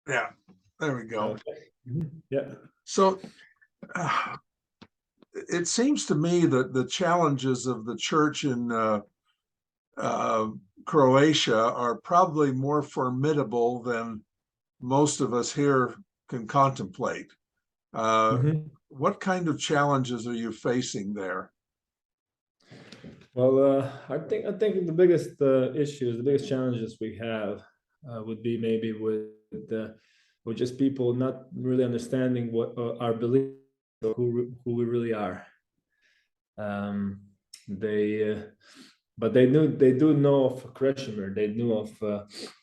Yeah, there we go. Okay. Yeah. So uh, it seems to me that the challenges of the church in uh, Croatia are probably more formidable than most of us here can contemplate. Uh, Mhm. what kind of challenges are you facing there? Well, I think the biggest issues, the biggest challenges we have would be maybe with just people not really understanding what our beliefs or who we really are. Um, they but they do know of Kresimir. They knew of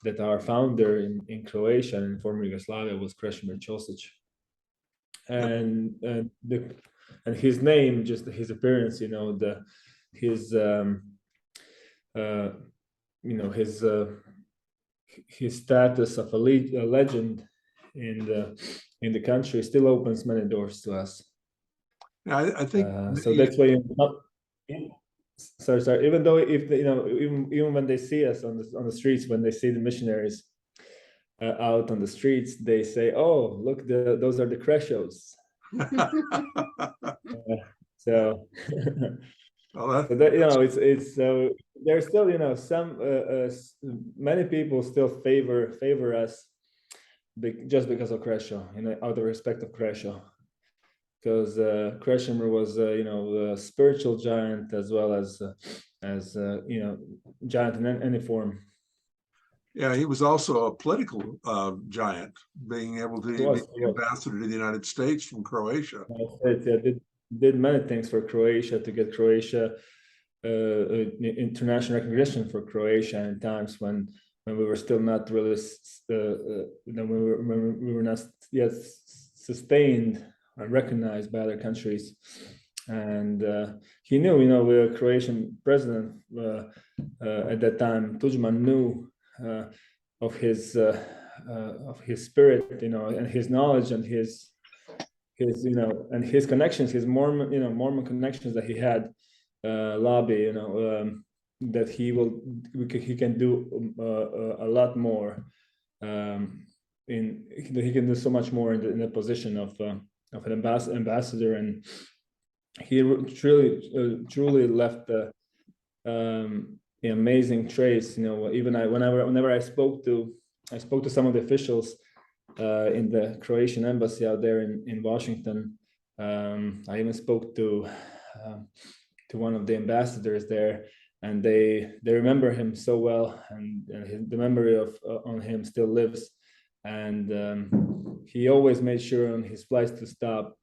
that our founder in Croatia and former Yugoslavia was Kresimir Cosic, Yep. and his name, just his appearance, his uh, his status of a legend in the country still opens many doors to us. Yeah, I think So the that's why sorry. Even though if they, even when they see us on the streets, when they see the missionaries out on the streets, they say, "Oh, look, those are the Kreshos." So, well, so that it's so there's still some many people still favor us just because of Kresho, out of respect of Kresho, because Kresimir was a spiritual giant as well as giant in any form. yeah, he was also a political giant, being able to He be was, the ambassador to the United States from Croatia. did many things for Croatia to get Croatia international recognition for Croatia in times when we were still not really when we were not yet sustained and recognized by other countries. And he knew, the Croatian president at that time, Tudjman, knew uh, of his spirit, and his knowledge and his and his connections, his Mormon connections that he had, lobby, that he can do a lot more, he can do so much more in the position of an ambassador, and he truly left the amazing trace. Even whenever I spoke to some of the officials in the Croatian embassy out there in Washington. I even spoke to one of the ambassadors there, and they remember him so well, and the memory of on him still lives. And he always made sure on his flights to stop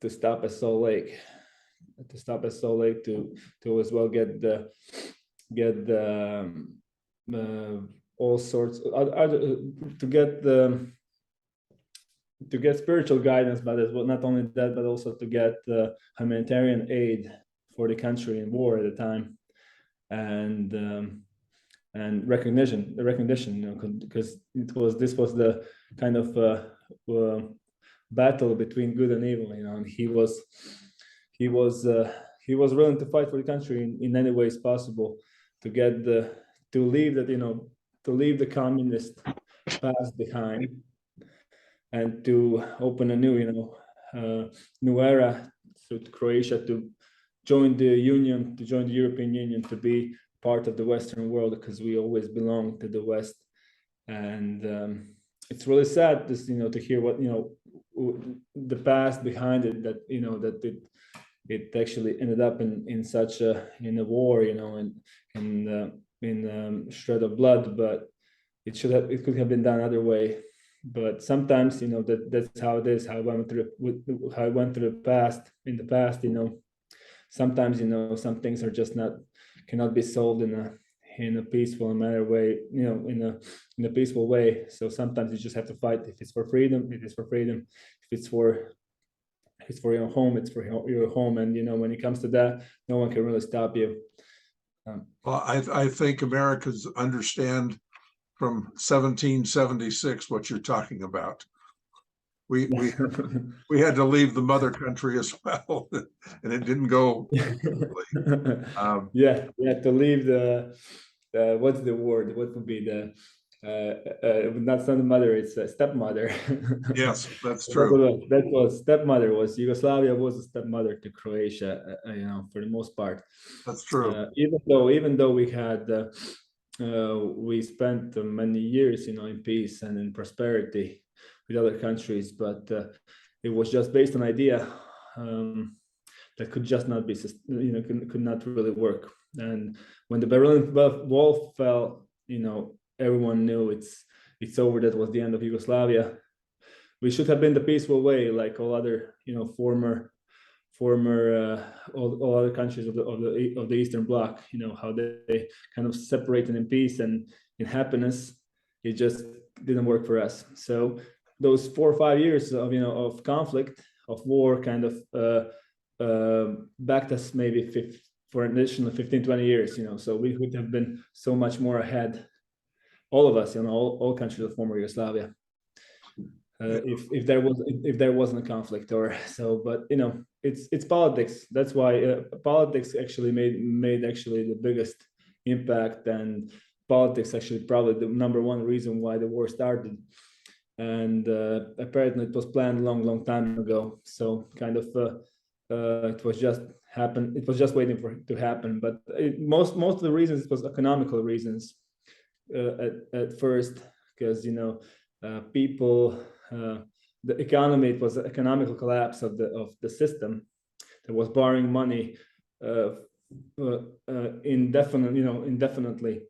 at Salt Lake, to as well get the all sorts to get spiritual guidance, but as well, not only that, but also to get humanitarian aid for the country in war at the time, and the recognition, because this was the kind of battle between good and evil, and he was willing to fight for the country in any ways possible to get to leave to leave the communist past behind, and to open a new era to Croatia, to join the Union, to join the European Union, to be part of the Western world, because we always belong to the West. And it's really sad to hear what the past behind it, that that it actually ended up in such a war, in shred of blood. But it could have been done other way. But sometimes that's how it is, how I went through the past, in the past. Sometimes some things are just not cannot be solved in a peaceful manner way, in a peaceful way. So sometimes you just have to fight. If it's for freedom, it is for freedom. If it's for your home, it's for your home. And when it comes to that, no one can really stop you. Well, I think Americans understand from 1776 what you're talking about. We we had to leave the mother country as well, and it didn't go smoothly. Yeah, to leave the what's the word? What would be not son mother, it's a stepmother. Yes, that's true. That was stepmother. Was Yugoslavia was a stepmother to Croatia, for the most part. That's true. Even though we had we spent many years, in peace and in prosperity with other countries, but it was just based on idea that could just not be, could not really work. And when the Berlin Wall fell, everyone knew it's over. That was the end of Yugoslavia. We should have been the peaceful way, like all other, former all other countries of the Eastern Bloc. How they kind of separated in peace and in happiness. It just didn't work for us. So those 4 or 5 years of of conflict, of war, kind of backed us maybe for an additional 15, 20 years. So we would have been so much more ahead, all of us, all countries of former Yugoslavia. If there wasn't a conflict or so, but it's politics. That's why politics actually made actually the biggest impact, and politics actually probably the number one reason why the war started. And apparently it was planned a long time ago. So kind of it was just happened. It was just waiting for it to happen. But most of the reasons, it was economical reasons at first, because people. The economy, it was an economical collapse of the system that was borrowing money indefinitely,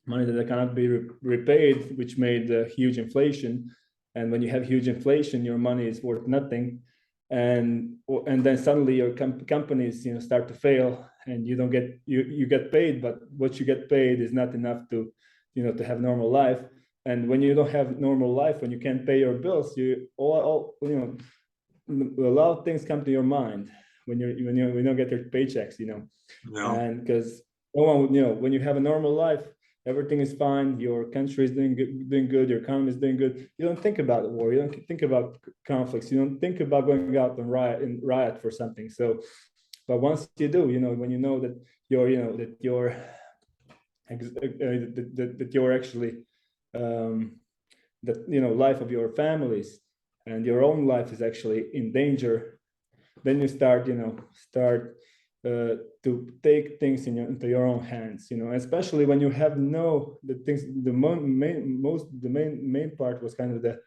money that cannot be repaid, which made huge inflation. And when you have huge inflation, your money is worth nothing, and then suddenly your companies start to fail, and you don't get you get paid, but what you get paid is not enough to to have normal life. And when you don't have normal life, when you can't pay your bills, a lot of things come to your mind when you don't get your paychecks, No. and because when you have a normal life, everything is fine. Your country is doing good. Your economy is doing good. You don't think about war. You don't think about conflicts. You don't think about going out and riot for something. So, but once you do, when you know that you're actually that life of your families and your own life is actually in danger, then you start to take things into your own hands, especially when you have the main part was kind of that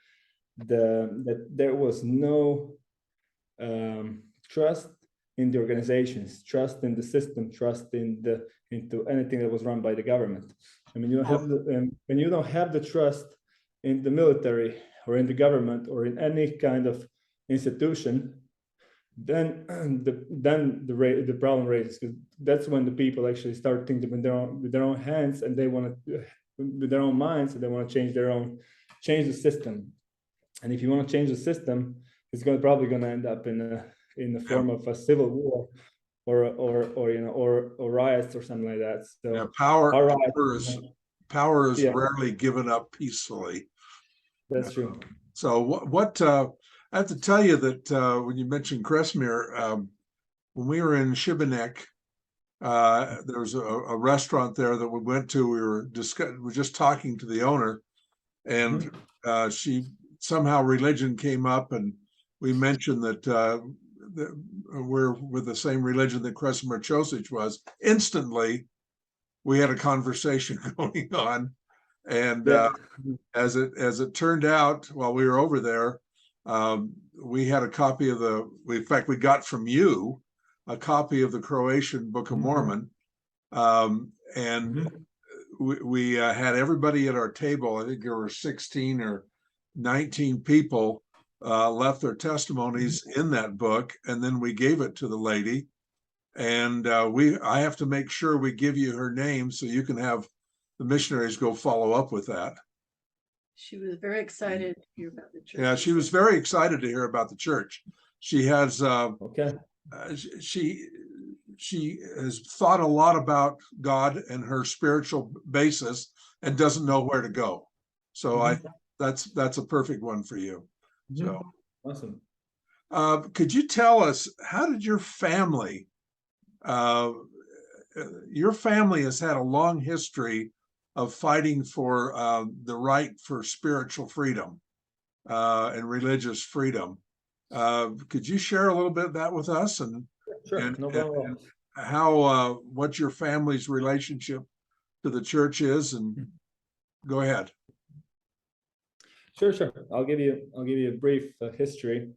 there was no trust in the organizations, trust in the system, trust into anything that was run by the government. I mean, when you don't have the trust in the military or in the government or in any kind of institution, then the problem raises, because that's when the people actually start thinking with their own hands, and they want to with their own minds, and they want to change the system. And if you want to change the system, it's probably going to end up in the form of a civil war or riots or something like that. So yeah, power is rarely given up peacefully. That's true. So what I have to tell you that when you mentioned Kresimir, when we were in Šibenik, there was a restaurant there that we went to. We were just talking to the owner, and she somehow religion came up, and we mentioned that we're with the same religion that Kresimir Cosic was. Instantly, we had a conversation going on, and as it turned out, while we were over there, we had a copy of in fact, we got from you a copy of the Croatian Book of Mormon, and we had everybody at our table. I think there were 16 or 19 people left their testimonies in that book, and then we gave it to the lady. And I have to make sure we give you her name so you can have the missionaries go follow up with that. She was very excited to hear about the church. Yeah, she was very excited to hear about the church. She has she has thought a lot about God and her spiritual basis and doesn't know where to go. So that's a perfect one for you. So awesome. Could you tell us, how did your family has had a long history of fighting for the right for spiritual freedom and religious freedom. Could you share a little bit of that with us, and Sure, no problem. how what your family's relationship to the church is? And go ahead. Sure. I'll give you a brief history.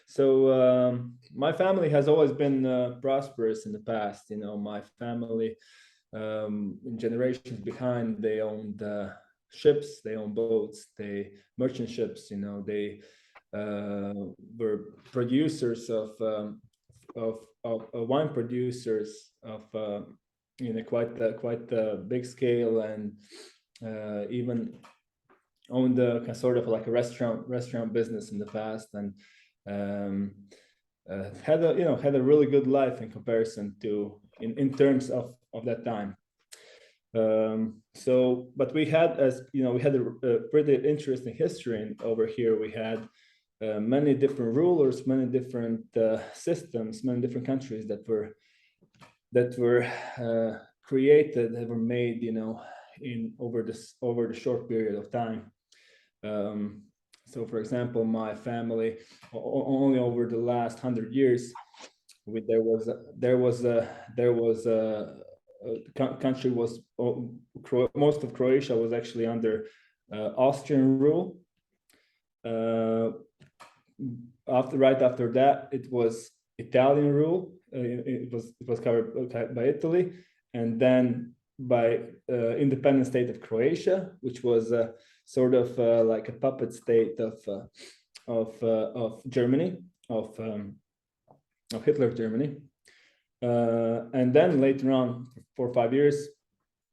So my family has always been prosperous in the past. You know, my family, in generations behind, they owned ships, they owned boats, they merchant ships. You know, they were producers of wine producers of quite a big scale, and even owned a sort of like a restaurant business in the past, and had a really good life in comparison to in terms of that time. So, but we had, as you know, we had a pretty interesting history over here. We had many different rulers, many different systems, many different countries that were created, that were made, you know, in over the short period of time. So, for example, my family, only over the last 100 years, country was, most of Croatia was actually under Austrian rule. Right after that, it was Italian rule. It was covered by Italy, and then by independent state of Croatia, which was sort of like a puppet state of Germany, of Hitler Germany. And then later on, for 5 years,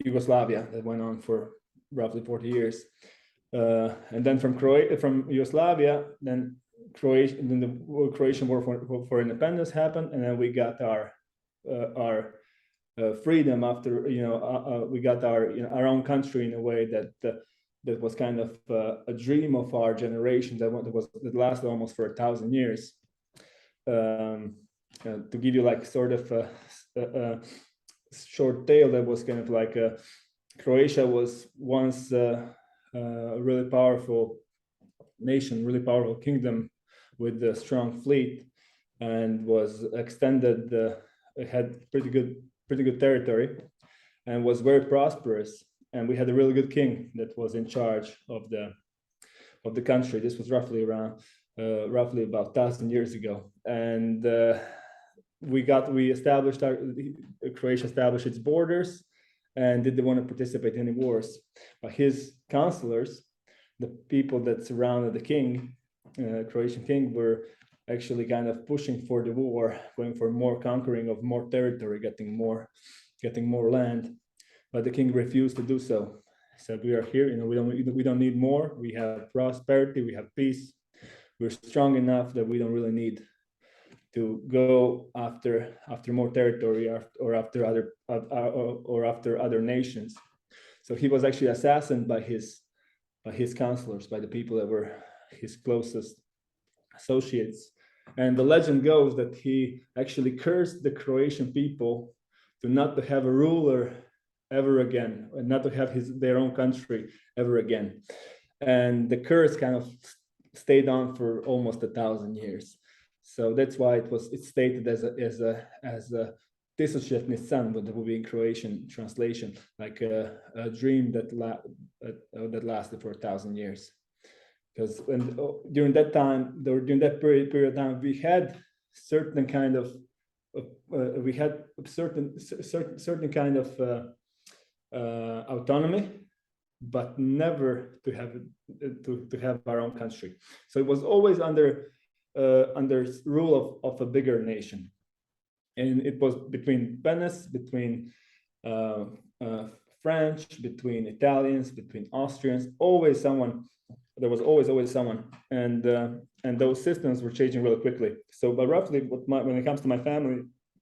Yugoslavia, that went on for roughly 40 years. And then from Yugoslavia, then the Croatian War for Independence happened, and then we got our freedom after, we got our own country in a way that was kind of a dream of our generation that lasted almost for 1,000 years. To give you like sort of a short tale, that was kind of like Croatia was once a really powerful nation, really powerful kingdom with a strong fleet, and was extended. It had pretty good territory, and was very prosperous. And we had a really good king that was in charge of the country. This was roughly about 1,000 years ago, and Croatia established its borders and didn't want to participate in any wars. But his counselors, the people that surrounded the king, Croatian king, were actually kind of pushing for the war, going for more conquering of more territory, getting more land. But the king refused to do so. He said, "We are here. We don't need more. We have prosperity. We have peace. We're strong enough that we don't really need to go after more territory or after other nations." So he was actually assassinated by his counselors, by the people that were his closest associates. And the legend goes that he actually cursed the Croatian people to not to have a ruler ever again, and not to have their own country ever again. And the curse kind of stayed on for almost 1,000 years. So that's why it's stated as a Tisućljetni san, but it will be in Croatian translation, like a dream that lasted for 1,000 years. Because during that period of time, we had certain kind of autonomy, but never to have our own country. So it was always under rule of a bigger nation, and it was between Venice, between French, between Italians, between Austrians. There was always someone, and those systems were changing really quickly. So, but roughly, when it comes to my family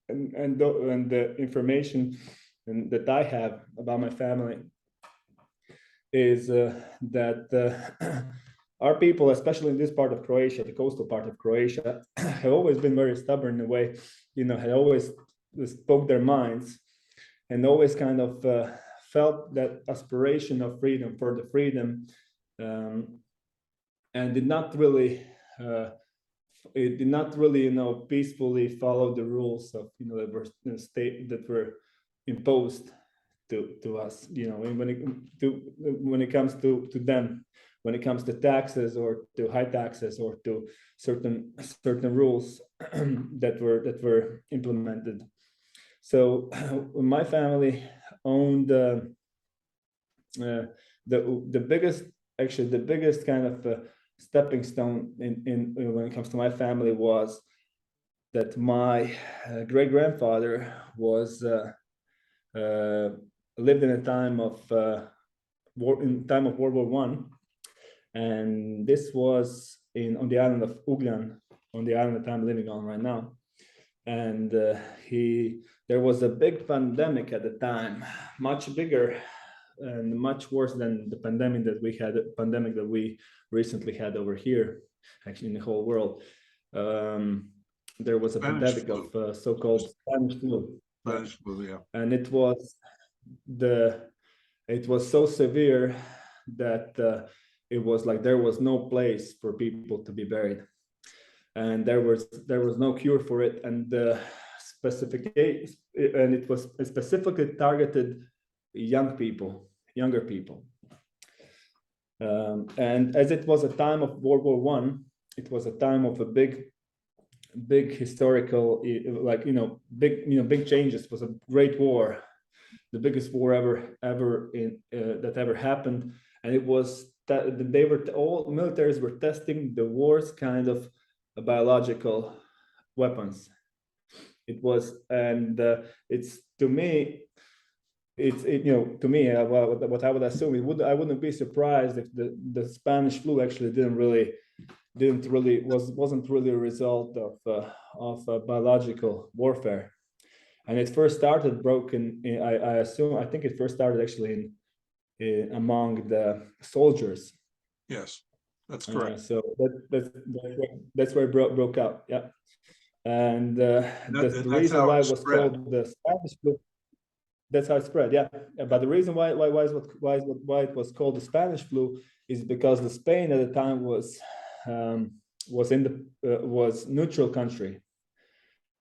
and the information that I have about my family is that our people, especially in this part of Croatia, the coastal part of Croatia, have always been very stubborn in a way, had always spoke their minds, and always kind of felt that aspiration of freedom for the freedom, and did not really peacefully follow the rules of that were that were imposed to us, when it comes to them, when it comes to taxes or to high taxes or to certain rules that were implemented. So my family owned the biggest kind of stepping stone in when it comes to my family was that my great grandfather was lived in a time of World War One, and this was on the island of Uglan, on the island that I'm living on right now. And there was a big pandemic at the time, much bigger and much worse than the pandemic that we recently had over here, actually in the whole world. There was a pandemic of so-called Spanish flu. Spanish flu, yeah. And it was so severe that it was like there was no place for people to be buried, and there was no cure for it, and it was specifically targeted younger people. And as it was a time of World War One, it was a time of a big historical, big changes. It was a great war, the biggest war that ever happened, and it was that all militaries were testing the war's kind of biological weapons. It was, and it's to me, what I would assume, I wouldn't be surprised if the Spanish flu actually wasn't really a result of biological warfare. And it first started I think it first started actually among the soldiers. Yes, that's correct. So that's where it broke out. Yeah. And the reason why it was called the Spanish flu, that's how it spread. Yeah. But the reason why it was called the Spanish flu is because the Spain at the time was neutral country,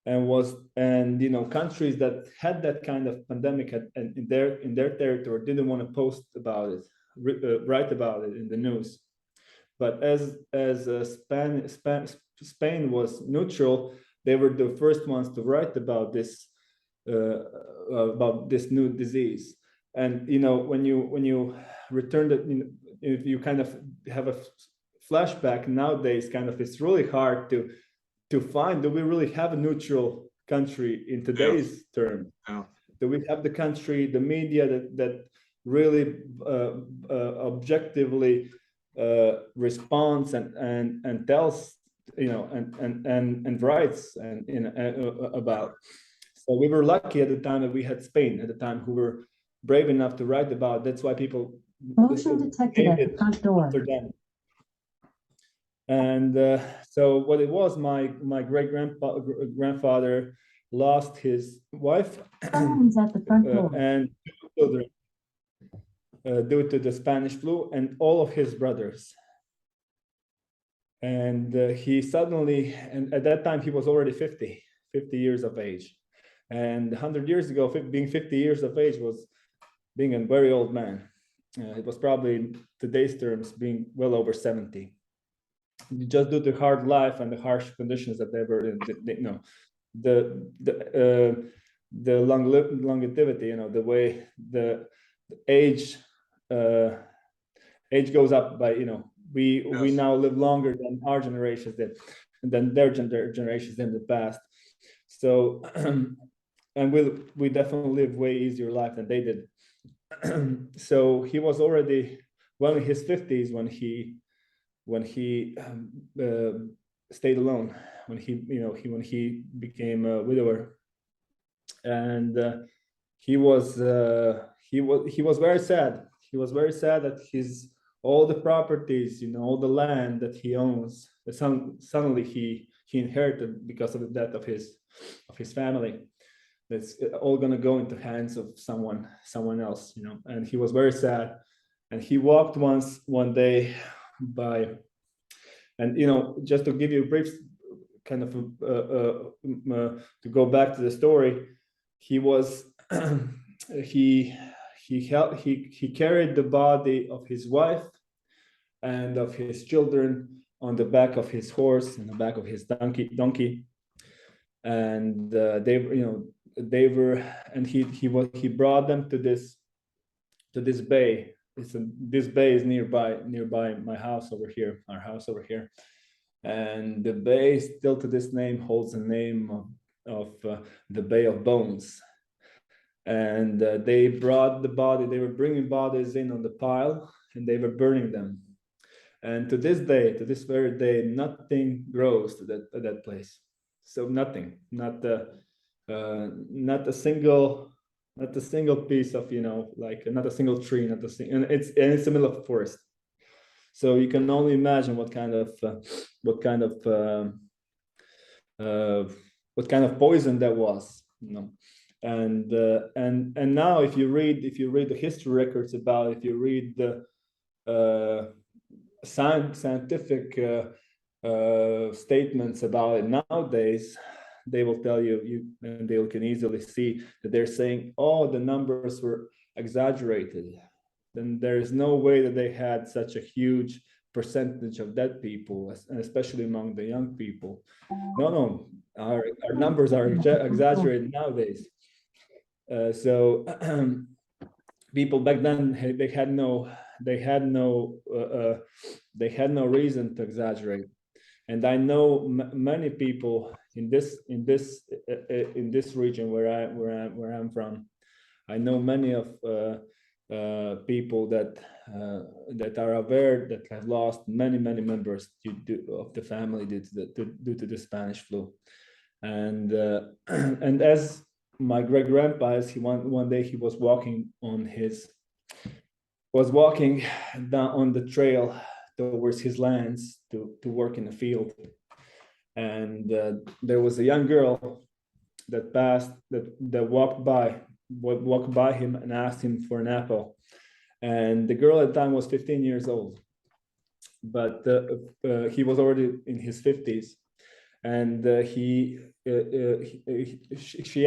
and countries that had that kind of pandemic in their territory didn't want to post about it, write about it in the news. But as Spain was neutral, they were the first ones to write about this new disease. And when you return that, if you kind of have a flashback nowadays, kind of it's really hard to find, do we really have a neutral country in today's term? Yeah. Do we have the country, the media that really objectively responds and tells, and writes about? So we were lucky at the time that we had Spain at the time who were brave enough to write about. That's why people motion detected at the front door. And so what it was, my great grandfather lost his wife Someone's at the front door. and children due to the Spanish flu, and all of his brothers. And he suddenly, and at that time he was already 50 years of age. And 100 years ago, being 50 years of age was being a very old man. It was probably in today's terms being well over 70. Just due to hard life and the harsh conditions that they were in, the longevity, the way the age goes up by, we now live longer than our generations did, than their generations in the past. So, and we definitely live way easier life than they did. So he was already well in his 50s when he stayed alone, when he became a widower, and he was very sad. He was very sad that all the properties, all the land that he owns, suddenly he inherited because of the death of his family. that's all going to go into hands of someone else, you know. And he was very sad. And he walked one day by, and you know, just to give you a brief kind of to go back to the story, he was he carried the body of his wife and of his children on the back of his horse and the back of his donkey, and they were, and he brought them to this bay. This bay is nearby my house over here, our house over here, and the bay still to this name holds the name of the Bay of Bones. And they brought the body. They were bringing bodies in on the pile, and they were burning them. And to this day, to this very day, nothing grows to that place. So nothing, not a single piece of, you know, like not a single tree, and it's the middle of a forest. So you can only imagine what kind of poison that was, you know. And now if you read the history records about, if you read the scientific statements about it nowadays, they will tell you, and they can easily see that they're saying, oh, the numbers were exaggerated. Then there is no way that they had such a huge percentage of dead people, and especially among the young people. No, our numbers are exaggerated nowadays. So people back then, they had no reason to exaggerate. And I know many people in this region where I'm from. I know many of people that are aware that have lost many members of the family due to the Spanish flu. And as my great grandpa, as one day he was walking down on the trail towards his lands to work in the field, and there was a young girl that walked by him and asked him for an apple, and the girl at the time was 15 years old, but he was already in his 50s, and she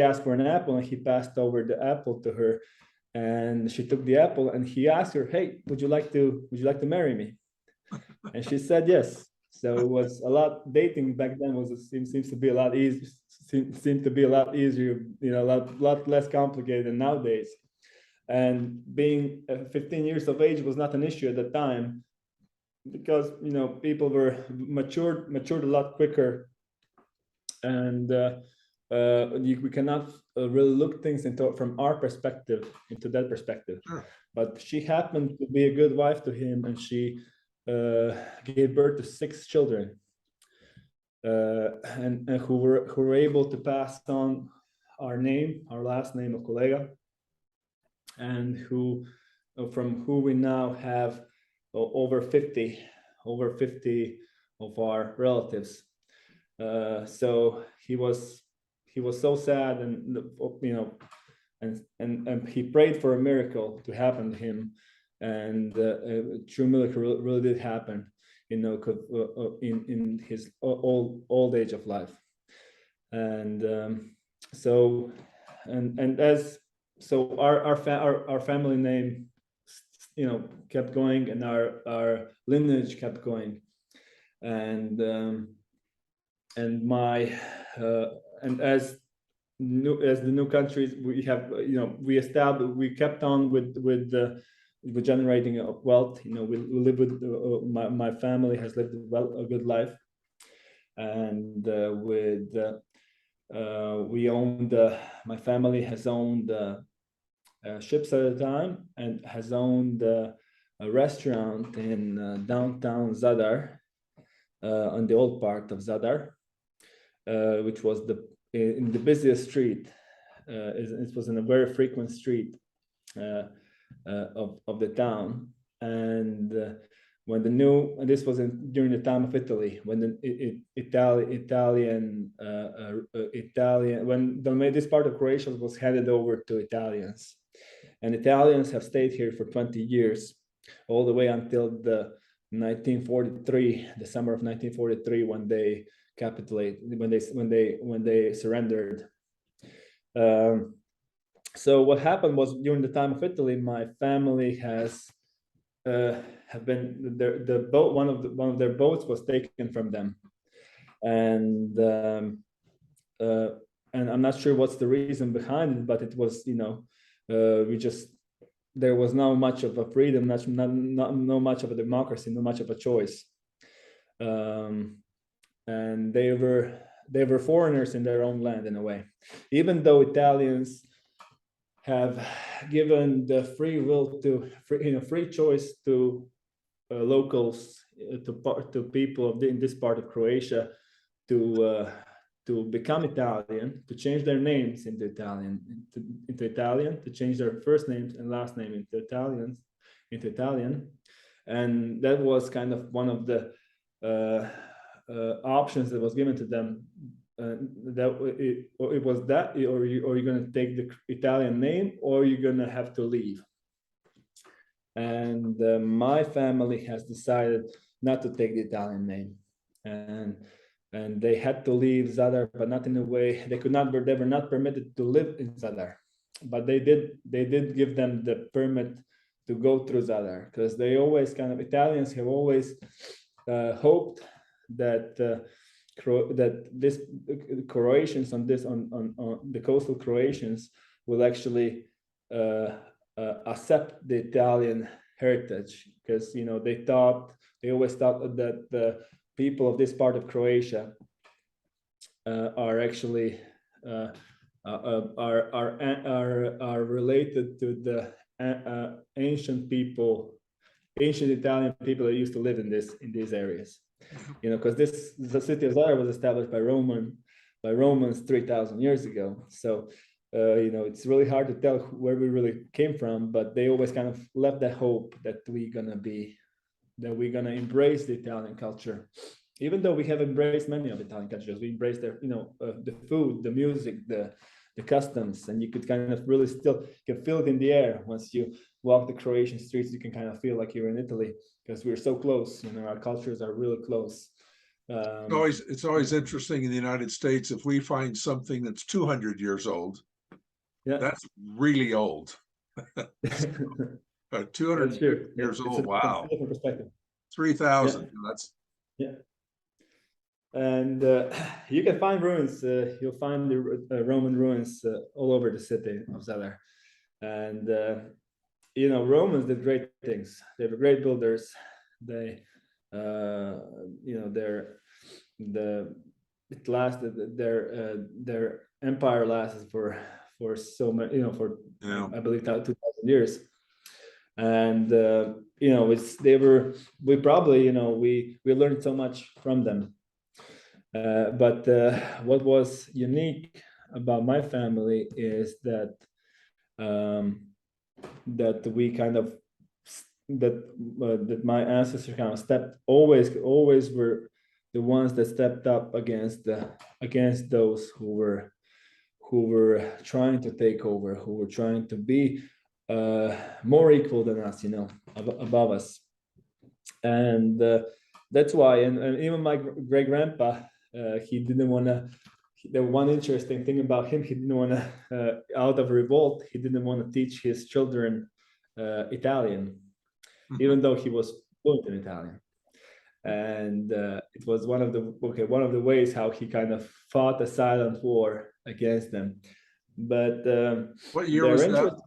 asked for an apple, and he passed over the apple to her, and she took the apple, and he asked her, "Hey, would you like to marry me?" And she said yes. So it was a lot. Dating back then seems to be a lot easier. Seemed to be a lot easier, you know, a lot less complicated than nowadays. And being 15 years of age was not an issue at the time, because, you know, people were matured a lot quicker, and we cannot really look things from our perspective into that perspective. Sure. But she happened to be a good wife to him, and she gave birth to 6 children, and who were able to pass on our last name of Kolega, and from who we now have over 50 of our relatives. So he was so sad, and, you know, and he prayed for a miracle to happen to him, and a true miracle really did happen, you know, in his old age of life. And our family name, you know, kept going, and our lineage kept going, and as the new countries we have, you know, we kept on with generating wealth. You know, we live with my family has lived a good life, and we owned, my family has owned ships at a time, and has owned a restaurant in downtown Zadar, on the old part of Zadar, which was in the busiest street. It was in a very frequent street of the town, and and this was during the time of Italy, when the when this part of Croatia was handed over to Italians, and Italians have stayed here for 20 years, all the way until the 1943, the summer of 1943, when they capitulated, when they surrendered. So what happened was, during the time of Italy, my family have been the boat. One of their boats was taken from them, and I'm not sure what's the reason behind it, but it was, there was not much of a freedom, not much of a democracy, not much of a choice, and they were foreigners in their own land in a way, even though Italians have given the free will free choice to locals, to people in this part of Croatia, to become Italian, to change their names into Italian, to change their first names and last name into Italian, and that was kind of one of the options that was given to them. It was that, or you're going to take the Italian name, or you're going to have to leave. And my family has decided not to take the Italian name, and they had to leave Zadar, but not in a way they were not permitted to live in Zadar, but they did give them the permit to go through Zadar, because they always Italians have always hoped that this Croatians on the coastal Croatians will actually accept the Italian heritage, because they always thought that the people of this part of Croatia are actually are related to the ancient Italian people that used to live in these areas. Because the city of Zadar was established by Romans 3,000 years ago. So, it's really hard to tell where we really came from, but they always kind of left the hope that we're gonna embrace the Italian culture, even though we have embraced many of the Italian cultures. We embraced their, the food, the music, the customs, and you could kind of really still can feel it in the air. Once you walk the Croatian streets, you can kind of feel like you're in Italy, because we're so close. Our cultures are really close. It's always interesting in the United States, if we find something that's 200 years old, that's really old. 200 years old. Wow. 3,000. Yeah. And you can find ruins. You'll find the Roman ruins all over the city of Zadar. And Romans did great things. They were great builders. They, it lasted. Their empire lasted for so many, I believe 2,000 years. And we learned so much from them. But what was unique about my family is that that my ancestors kind of always were the ones that stepped up against those who were trying to take over, who were trying to be more equal than us, above us. And that's why, and even my great grandpa, he didn't want to. The one interesting thing about him, he didn't want to, out of revolt, he didn't want to teach his children Italian, even though he was fluent in Italian. And it was one of the ways how he kind of fought a silent war against them. But what year was that?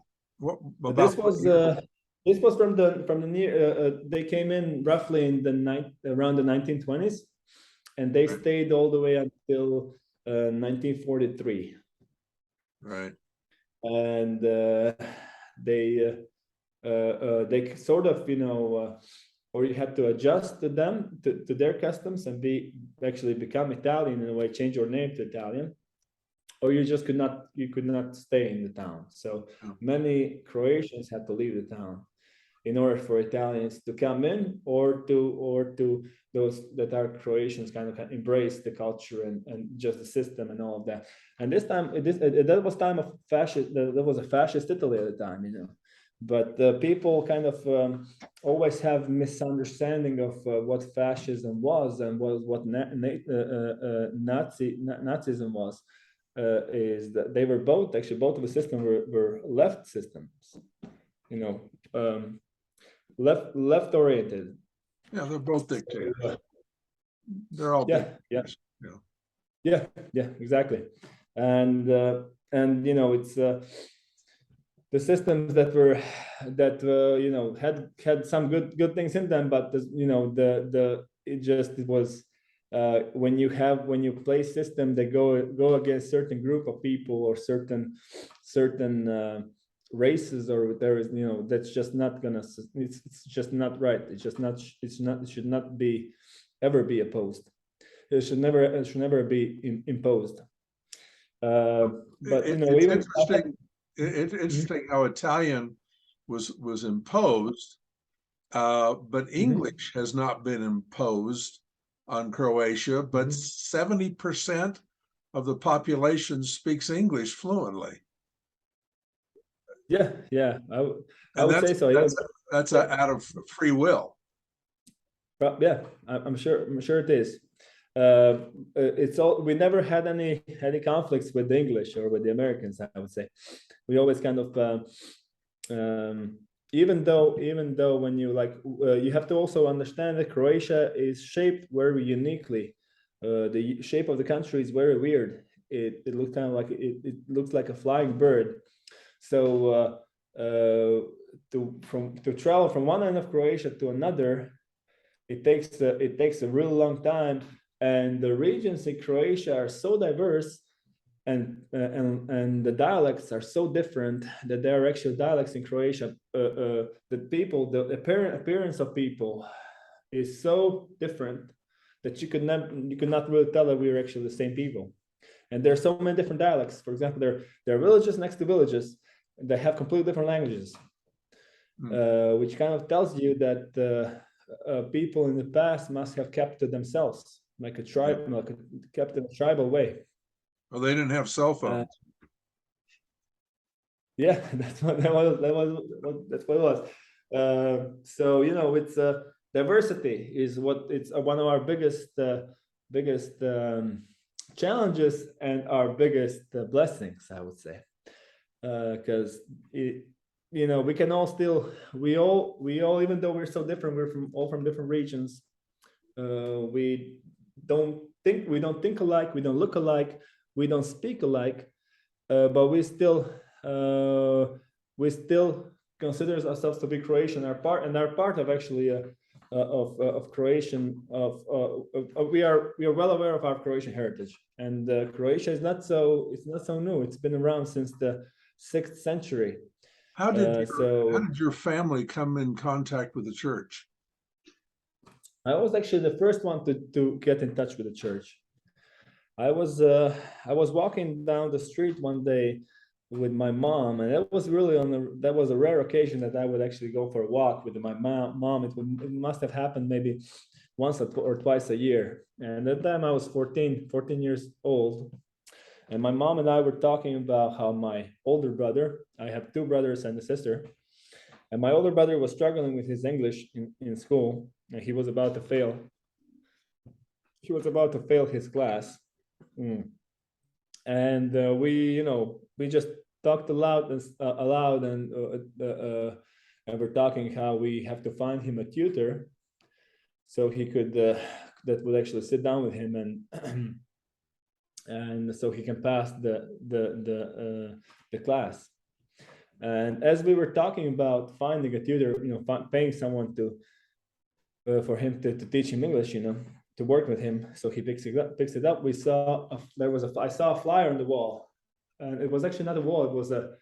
This was from the near. They came in roughly in around the 1920s, and they stayed all the way until 1943. Right. And they sort of, or you had to adjust to them, to their customs, and actually become Italian in a way, change your name to Italian, or you just could not stay in the town. So many Croatians had to leave the town. in order for Italians to come in, or to those that are Croatians kind of embrace the culture and just the system and all of that. And this time, that was time of fascist. That was a fascist Italy at the time, you know. But people kind of always have misunderstanding of what fascism was and what Nazism was. Is that they were both of the systems were left systems, you know, left oriented. Yeah, they're both dictators. They're all dictators. Yeah, exactly. And you know, it's the systems that you know, had some good things in them, but you know, it was when you play system that go against certain group of people or certain races, or there is, you know, that's just not gonna, it's just not right. It should not be ever be opposed. It should never be imposed. But you know, it's even interesting. It's interesting how Italian was imposed, but English has not been imposed on Croatia. But 70% of the population speaks English fluently. Yeah, I would say so. That's out of free will. But yeah, I'm sure it is. It's all, we never had any conflicts with the English or with the Americans, I would say. We always kind of even though when you like you have to also understand that Croatia is shaped very uniquely. The shape of the country is very weird. It looks kind of like it looks like a flying bird. So to travel from one end of Croatia to another, it takes a really long time, and the regions in Croatia are so diverse, and the dialects are so different that there are actual dialects in Croatia. The appearance of people is so different that you could not really tell that we are actually the same people. And there are so many different dialects. For example, there are villages next to villages that have completely different languages, which kind of tells you that people in the past must have kept to themselves, like a tribe, kept in a tribal way. Well, they didn't have cell phones. Yeah, that's what it was. So you know, it's diversity is it's one of our biggest challenges and our biggest blessings, I would say, because you know, we can all still we all even though we're so different, we're all from different regions. We don't think alike, we don't look alike, we don't speak alike, but we still consider ourselves to be Croatian. Our part of actually of Croatian we are well aware of our Croatian heritage, and Croatia is not so new. It's been around since the 6th century. How did your family come in contact with the church? I was actually the first one to get in touch with the church. I was walking down the street one day with my mom, and that was really that was a rare occasion that I would actually go for a walk with my mom. It must have happened maybe once or twice a year. And at that time I was 14 years old. And my mom and I were talking about how my older brother, I have 2 brothers and a sister, and my older brother was struggling with his English in school, and he was about to fail. He was about to fail his class. And we just talked aloud, and we're talking how we have to find him a tutor, so he could that would actually sit down with him and so he can pass the class. And as we were talking about finding a tutor, paying someone for him to teach him English, to work with him, so he picks it up. I saw a flyer on the wall, and it was actually not a wall; it was a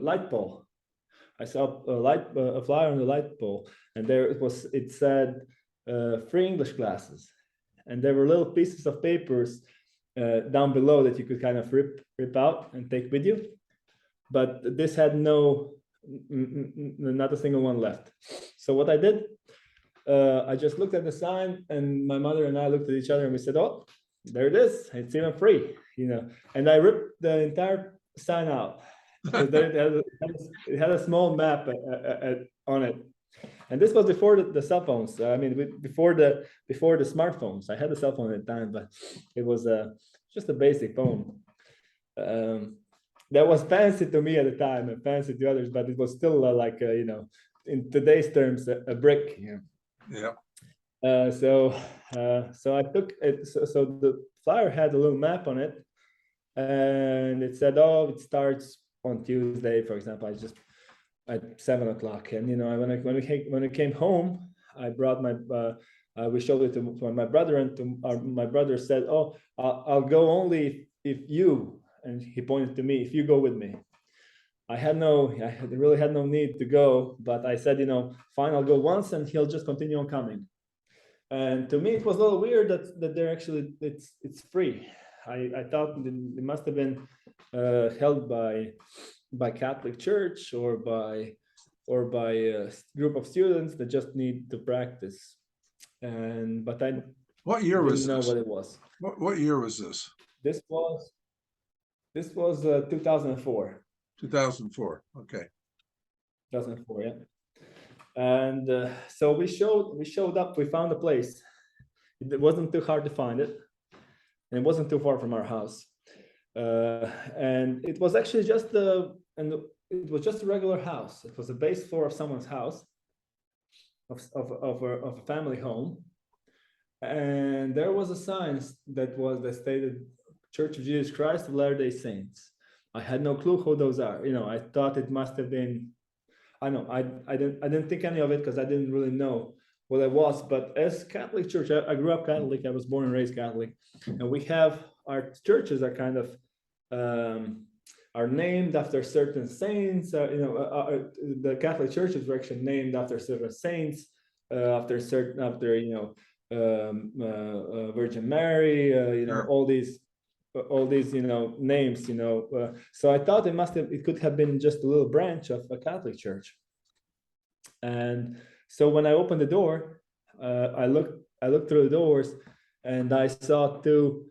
light pole. I saw a flyer on the light pole, and there it was. It said free English classes, and there were little pieces of papers down below that you could kind of rip out and take with you. But this had no not a single one left. So what I did, I just looked at the sign, and my mother and I looked at each other, and we said, "Oh, there it is. It's even free," And I ripped the entire sign out because it had a small map on it. And this was before the cell phones. Before the smartphones. I had a cell phone at the time, but it was just a basic phone. That was fancy to me at the time and fancy to others, but it was still in today's terms, a brick. Yeah. So I took it. So the flyer had a little map on it, and it said, "Oh, it starts on Tuesday," for example. I just at 7:00, and when I came home, I brought we showed it to my brother, and my brother said, "Oh, I'll go only if you," and he pointed to me, "if you go with me." I really had no need to go, but I said, "Fine, I'll go once, and he'll just continue on coming." And to me, it was a little weird that they're actually it's free. I thought it must have been held by Catholic Church or by a group of students that just need to practice. But I What year was didn't know this? what it was. What year was this? This was 2004. 2004. Okay. 2004, yeah. And so we showed up. We found a place. It wasn't too hard to find it, and it wasn't too far from our house. And it was actually it was just a regular house. It was a base floor of someone's house, of a family home, and there was a sign that stated Church of Jesus Christ of Latter-day Saints. I had no clue who those are. I thought it must have been. I didn't think any of it because I didn't really know what it was. But as Catholic Church, I grew up Catholic. I was born and raised Catholic, and we have our churches are kind of are named after certain saints. The Catholic churches were actually named after certain saints, after Virgin Mary. Sure. All these names. So I thought it could have been just a little branch of a Catholic church. And so when I opened the door, I looked through the doors, and I saw two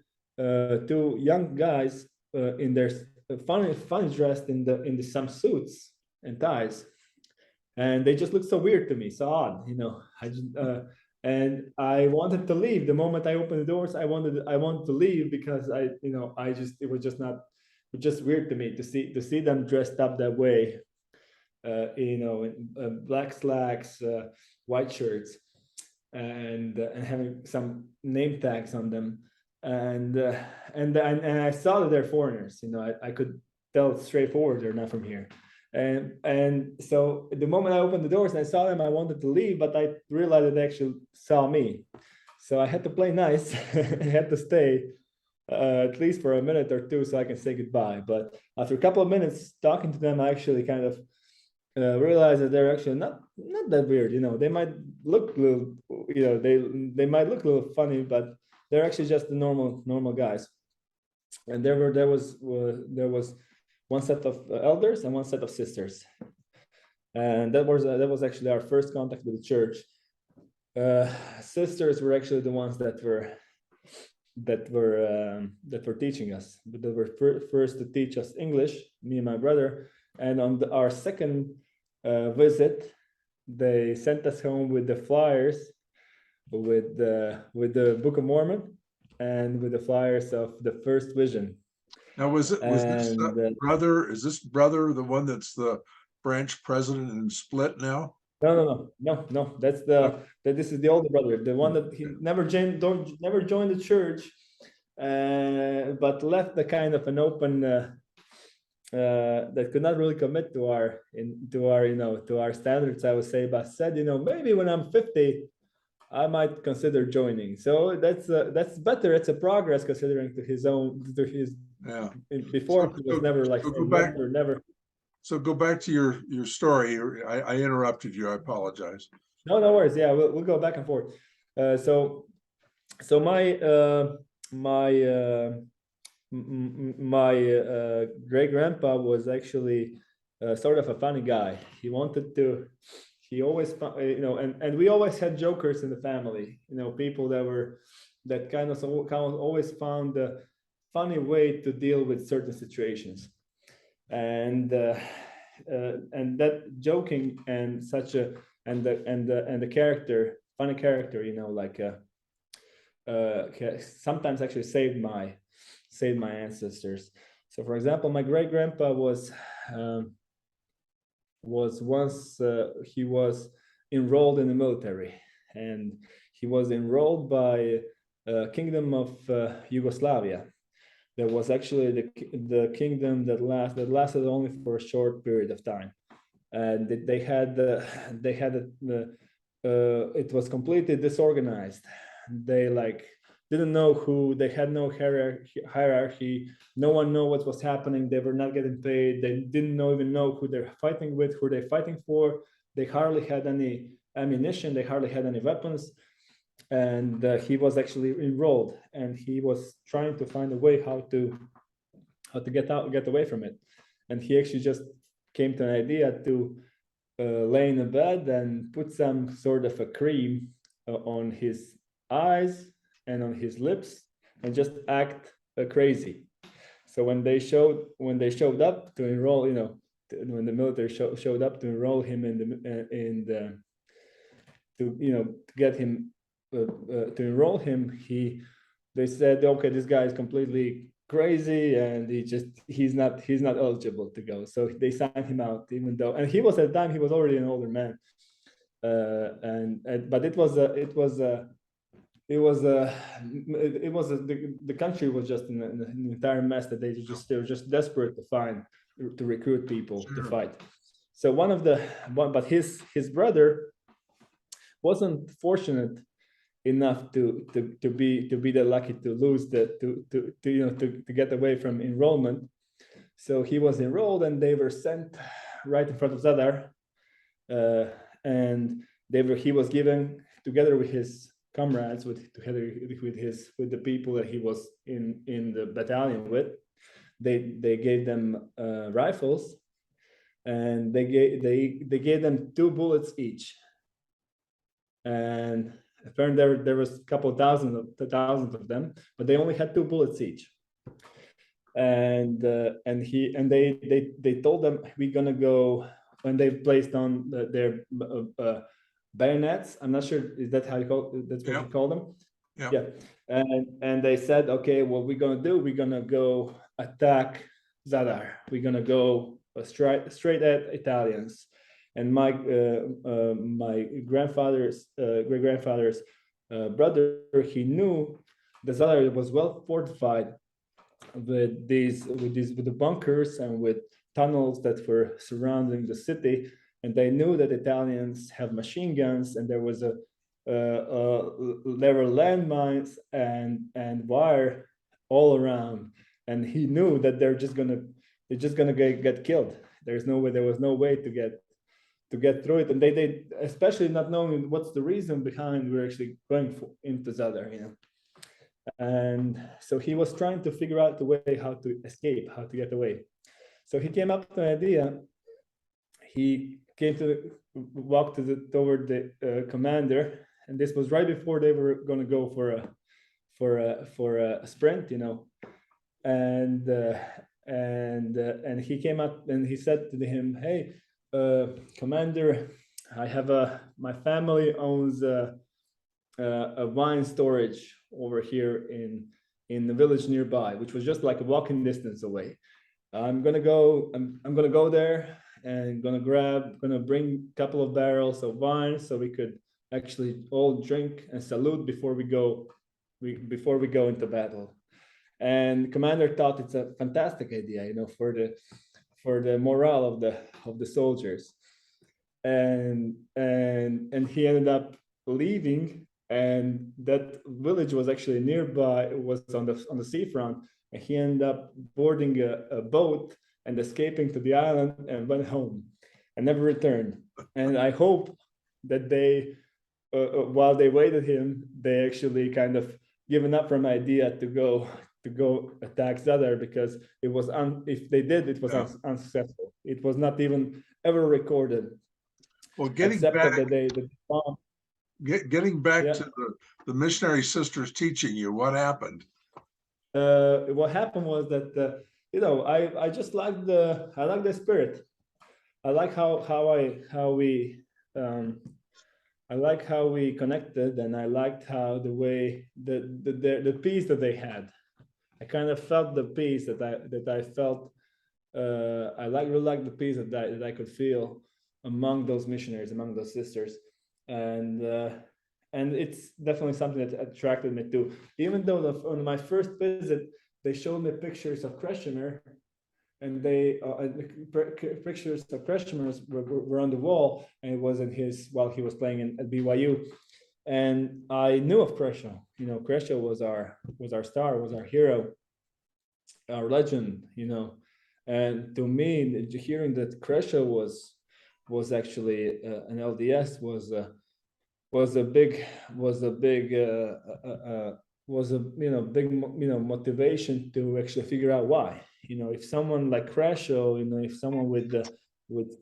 young guys in their funny dressed in some suits and ties, and they just looked so weird to me, so odd. And I wanted to leave the moment I opened the doors. I wanted to leave because it was just weird to me to see them dressed up that way, in black slacks, white shirts, and having some name tags on them, and I saw that they're foreigners. I could tell straightforward they're not from here. And so the moment I opened the doors and I saw them, I wanted to leave, but I realized that they actually saw me. So I had to play nice. I had to stay at least for a minute or two so I can say goodbye. But after a couple of minutes talking to them, I actually kind of realized that they're actually not that weird. They might look a little, they might look a little funny, but they're actually just the normal guys. And there was one set of elders and one set of sisters, and that was actually our first contact with the church. Sisters were actually the ones that were teaching us. They were first to teach us English, me and my brother, and on our second visit, they sent us home with the flyers, with the Book of Mormon, and with the flyers of the first vision. Now, was this brother? Is this brother the one that's the branch president and split now? No. That's this is the older brother, the one that he never joined the church, but left the kind of an open that could not really commit to our standards, I would say, but said, maybe when I'm 50, I might consider joining. So that's better. It's a progress considering to his. Yeah. Before it was never like never. So go back to your story. I interrupted you. I apologize. No worries. Yeah, we'll go back and forth. So my great grandpa was actually sort of a funny guy. He wanted to. He always, and we always had jokers in the family. People that kind of always found a funny way to deal with certain situations, and that joking and such a and the character, funny character, sometimes actually saved my ancestors. So, for example, my great grandpa was once he was enrolled in the military, and he was enrolled by Kingdom of Yugoslavia. That was actually the kingdom that lasted only for a short period of time, and it was completely disorganized. They didn't know who, they had no hierarchy. No one knew what was happening. They were not getting paid. They didn't even know who they're fighting with, who they're fighting for. They hardly had any ammunition. They hardly had any weapons. And he was actually enrolled, and he was trying to find a way how to get away from it. And he actually just came to an idea to lay in a bed and put some sort of a cream on his eyes and on his lips, and just act crazy. So when they showed up to enroll, when the military showed up to enroll him to get him to enroll him, they said, okay, this guy is completely crazy, and he's not eligible to go. So they signed him out, even though, and he was, at the time, he was already an older man. But the country was just in an entire mess, that they were just desperate to recruit people to fight. So but his brother wasn't fortunate enough to be that lucky to lose to get away from enrollment. So he was enrolled, and they were sent right in front of Zadar, and he was given, together with his comrades, with the people that he was in the battalion with, they gave them rifles, and they gave them 2 bullets each. And apparently there was a couple thousands of them, but they only had 2 bullets each. And they told them, we're gonna go, when they placed on their bayonets. I'm not sure, is that how that's what you call them? Yeah. And they said, okay, what we're gonna do, we're gonna go attack Zadar. We're gonna go straight at Italians. And my grandfather's great grandfather's brother, he knew the Zadar was well fortified with the bunkers and with tunnels that were surrounding the city, and they knew that Italians have machine guns, and there were landmines and wire all around, and he knew that they're just gonna get killed. There was no way to get through it, and they especially not knowing what's the reason behind we're actually going into Zadar, And so he was trying to figure out the way how to escape, how to get away. So he came up with an idea. He came walk toward the commander, and this was right before they were going to go for a sprint, and he came up and he said to him, "Hey, commander, I have my family owns a wine storage over here in the village nearby, which was just like a walking distance away. I'm gonna go there and gonna bring a couple of barrels of wine so we could actually all drink and salute before we go into battle." And the commander thought it's a fantastic idea, for the morale of the soldiers. And he ended up leaving, and that village was actually nearby. It was on the seafront, and he ended up boarding a boat and escaping to the island and went home and never returned. And I hope that they, while they waited him, they actually kind of given up from idea to go attack Zadar, because it was if they did, it was unsuccessful. It was not even ever recorded, Well, getting except back, that the bomb. getting back Yeah. to the missionary sisters teaching you, what happened? What happened was that you know, I just like the spirit. I like how we I like how we connected, and I liked how the way the peace that they had. I kind of felt the peace that I felt. I really like the peace that I could feel among those missionaries, among those sisters, and it's definitely something that attracted me too. Even though on my first visit, they showed me pictures of Kresimir, and pictures of Kresimir were on the wall, and it was in his while he was playing at BYU. And I knew of Croatia. You know, Croatia was our star, was our hero, our legend. You know, and to me, hearing that Croatia was actually an LDS was a big motivation to actually figure out why. You know, if someone like Croatia, you know, if someone with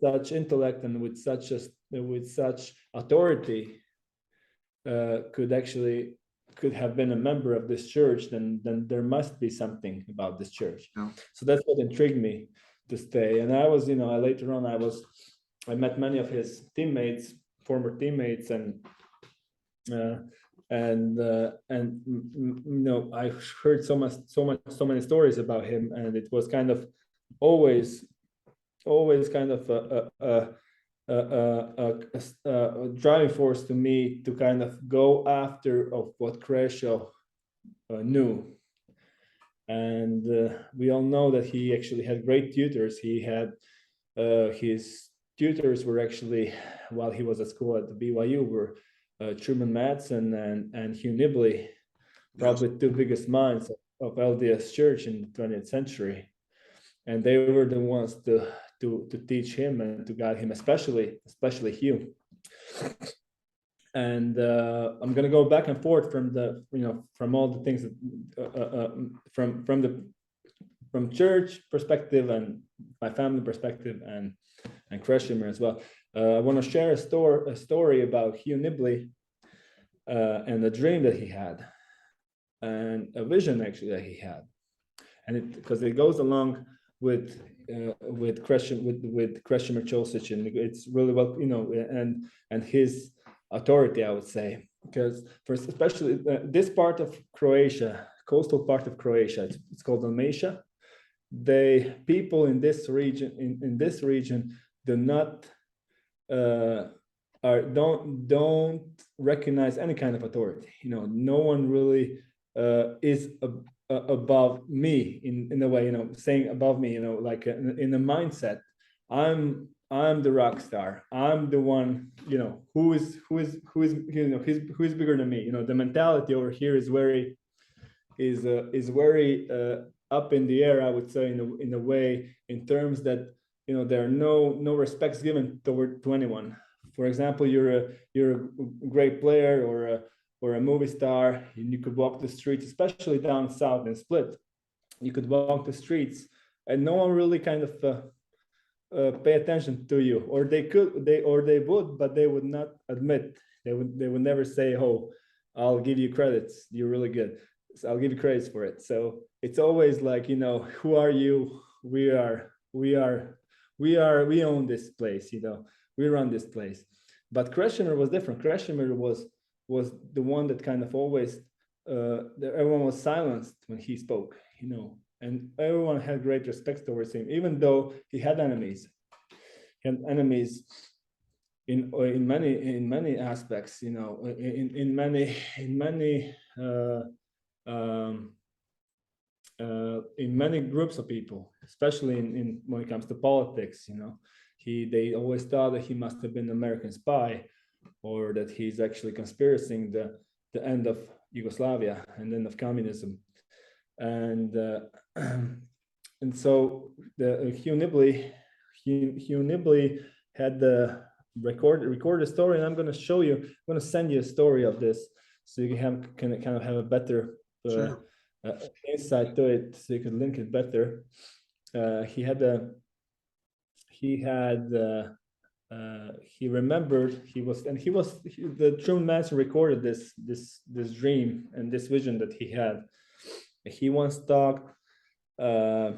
such intellect and with such authority could have been a member of this church, then there must be something about this church. Yeah. So that's what intrigued me to stay. And I was, you know, later on I met many of his teammates, former teammates, and you know, I heard so many stories about him, and it was kind of always kind of a driving force to me to kind of go after of what Croatia knew. And we all know that he actually had great tutors. He had his tutors were actually, while he was at school at the BYU, were Truman Madsen and Hugh Nibley, probably two biggest minds of LDS Church in the 20th century. And they were the ones to teach him and to guide him, especially Hugh. And I'm going to go back and forth from from all the things that, from church perspective and my family perspective and Kresimir as well. I want to share a story about Hugh Nibley and a dream that he had, and a vision actually that he had, and because it goes along with Kresimir Cosic, and it's really well, you know, and his authority, I would say, because first, especially this part of Croatia, coastal part of Croatia, it's called Dalmatia. People in this region do not don't recognize any kind of authority. You know, no one really is above me in a way. You know, saying above me. You know, like in the mindset, I'm the rock star. I'm the one. You know, who is bigger than me. You know, the mentality over here is very up in the air, I would say, in a way, in terms that, you know, there are no respects given to anyone. For example, you're a great player or a movie star, and you could walk the streets, especially down south in Split. You could walk the streets, and no one really kind of pay attention to you, or they would, but they would not admit. They would never say, "Oh, I'll give you credits. You're really good. So I'll give you credits for it." So it's always like, you know, who are you? We own this place, you know, we run this place. But Kresimir was different. Kresimir was the one that kind of always, everyone was silenced when he spoke, you know, and everyone had great respect towards him, even though he had enemies. He had enemies in many aspects, you know, in many groups of people, especially in when it comes to politics. You know, they always thought that he must have been an American spy, or that he's actually conspiring the end of Yugoslavia and end of communism. And and so the Hugh Nibley had the record a story, and I'm going to show you. I'm going to send you a story of this, so you can kind of have a better Sure. insight to it, so you could link it better. He had he had he remembered the Truman Master recorded this dream and this vision that he had. He once talked that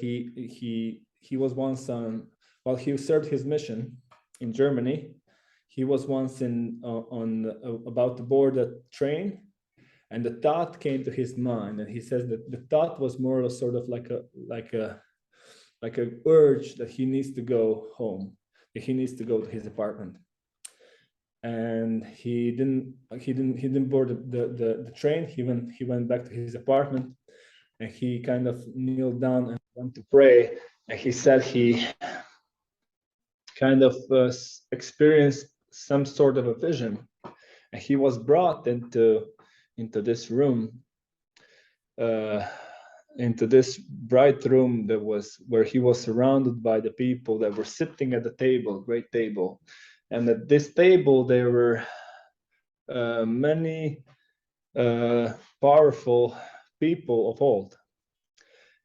he was once while he served his mission in Germany. He was once about to board a train, and the thought came to his mind, and he says that the thought was more of sort of like a urge that he needs to go home, that he needs to go to his apartment. And he didn't board the train. He went back to his apartment, and he kind of kneeled down and went to pray. And he said he kind of experienced some sort of a vision, and he was brought into this room, into this bright room where he was surrounded by the people that were sitting at the table, great table. And at this table, there were many powerful people of old.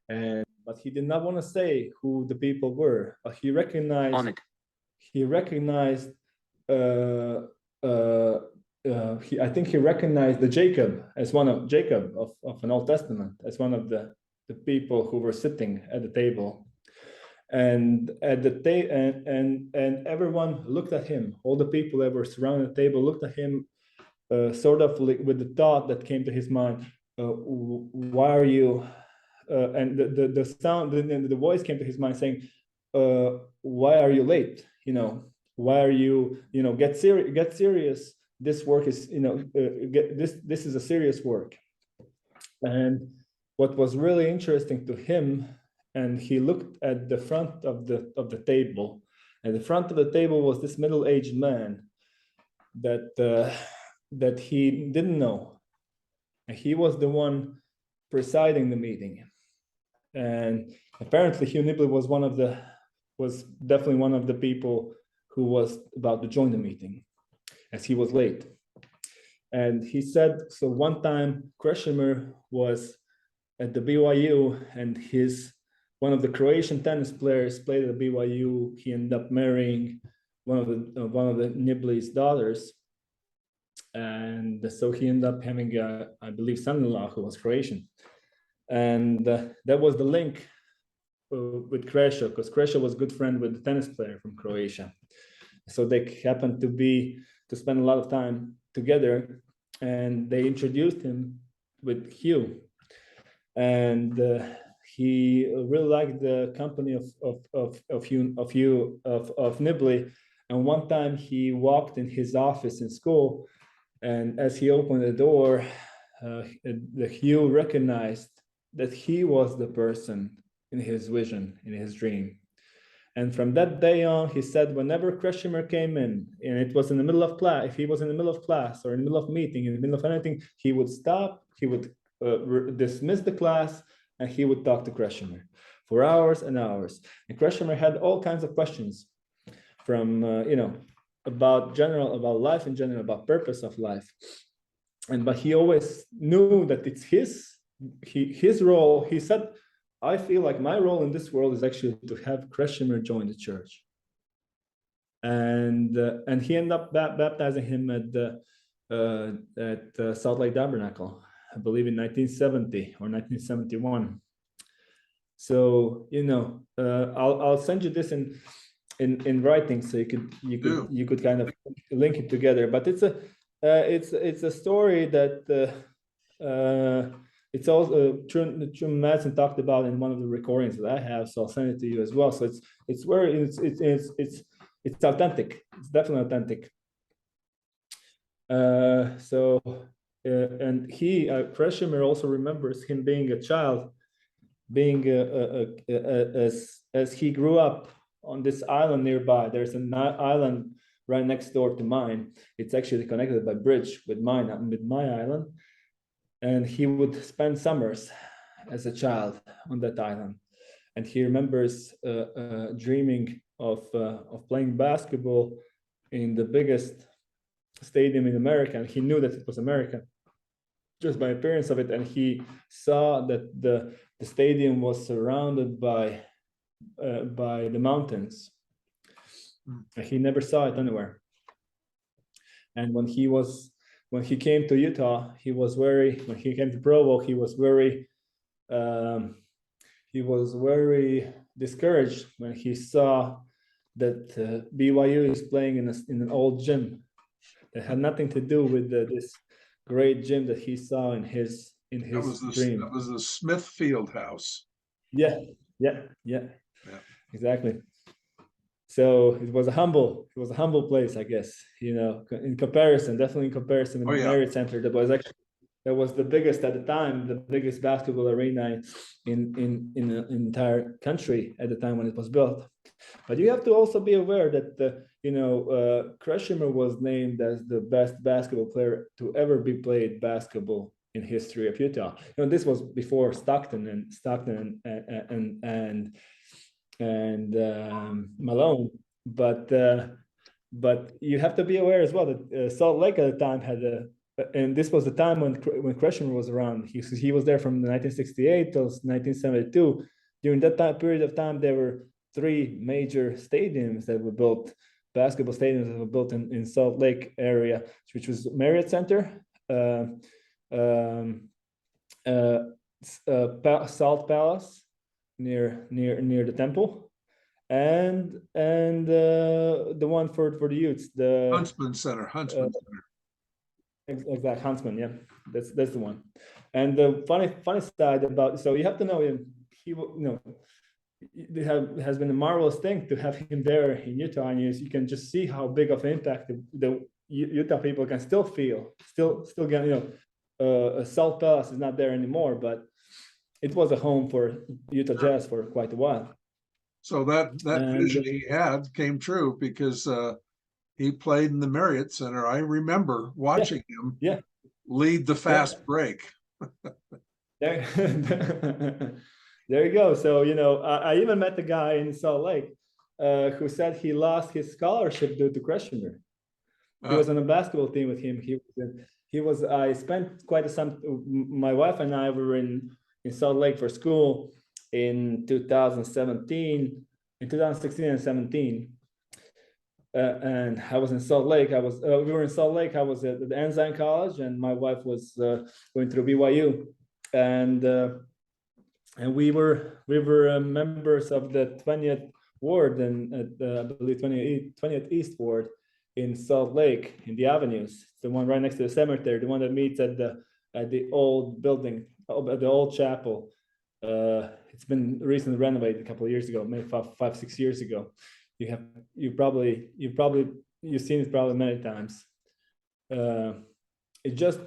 But he did not want to say who the people were. But he recognized. On it. He recognized. I think he recognized the Jacob as one of an Old Testament, as one of the people who were sitting at the table. And at the and everyone looked at him. All the people that were surrounding the table looked at him, sort of with the thought that came to his mind: "Why are you?" And the sound, the voice came to his mind saying, "Why are you late? Why are you? Get serious. This work is, this is a serious work." And what was really interesting to him, and he looked at the front of the table. At the front of the table was this middle-aged man that he didn't know. And he was the one presiding the meeting. And apparently Hugh Nibley was definitely one of the people who was about to join the meeting, as he was late. And he said, so one time Kresimir was at the BYU, and one of the Croatian tennis players played at the BYU. He ended up marrying one of the Nibley's daughters. And so he ended up having I believe, son-in-law who was Croatian. And that was the link with Croatia, because Croatia was a good friend with the tennis player from Croatia. So they happened to spend a lot of time together, and they introduced him with Hugh. And he really liked the company of Nibley. And one time he walked in his office in school, and as he opened the door, the Hugh recognized that he was the person in his vision, in his dream. And from that day on, he said, whenever Kresimir came in, and it was in the middle of class, if he was in the middle of class or in the middle of meeting, in the middle of anything, he would stop, he would dismiss the class, and he would talk to Kresimir for hours and hours. And Kresimir had all kinds of questions from, about life in general, about purpose of life. But he always knew that it's his role. He said, I feel like my role in this world is actually to have Kresimir join the church. And he ended up baptizing him at Salt Lake Tabernacle, I believe in 1970 or 1971. So I'll send you this in writing, so you could kind of link it together. But it's a story that it's also Truman Madsen talked about in one of the recordings that I have, so I'll send it to you as well. So it's authentic. It's definitely authentic. And Kresimir also remembers him being a child, as he grew up on this island nearby. There's an island right next door to mine. It's actually connected by bridge with my island. And he would spend summers as a child on that island. And he remembers dreaming of playing basketball in the biggest stadium in America. And he knew that it was America just by appearance of it. And he saw that the stadium was surrounded by by the mountains. Hmm. He never saw it anywhere. And when he came to Utah, when he came to Provo, he was very discouraged when he saw that BYU is playing in an old gym that had nothing to do with this great gym that he saw in his dream. That was the Smith Field House. Yeah, exactly. So it was a humble place, I guess, definitely in comparison with the Marriott Center that was the biggest at the time, the biggest basketball arena in the entire country at the time when it was built. But you have to also be aware that Kresimir was named as the best basketball player to ever be played basketball in history of Utah. This was before Stockton and Malone, but you have to be aware as well that Salt Lake at the time and this was the time when Kresimir was around. He was there from 1968 till 1972. During that period of time, there were 3 major stadiums that were built, basketball stadiums that were built in Salt Lake area, which was Marriott Center, Salt Palace near the temple, and the one for the youths, the Huntsman Center. Exact Huntsman, yeah, that's the one. And the funny side about, so you have to know him. It has been a marvelous thing to have him there in Utah, and you can just see how big of an impact the Utah people can still feel. Still get Salt Palace is not there anymore, but it was a home for Utah Jazz for quite a while. So that vision he had came true because he played in the Marriott Center. I remember watching him lead the fast break. There, there you go. So, I even met the guy in Salt Lake who said he lost his scholarship due to Kresimir. He was on a basketball team with him. I spent quite some, my wife and I were in Salt Lake for school in 2016 and 17. And I was in Salt Lake. we were in Salt Lake. I was at the Ensign College, and my wife was going through BYU, and we were members of the 20th Ward and I believe 20th East Ward in Salt Lake in the Avenues, the one right next to the cemetery, the one that meets at the old building, at the old chapel. It's been recently renovated a couple of years ago, maybe 5-6 years ago. You've seen it probably many times. It's just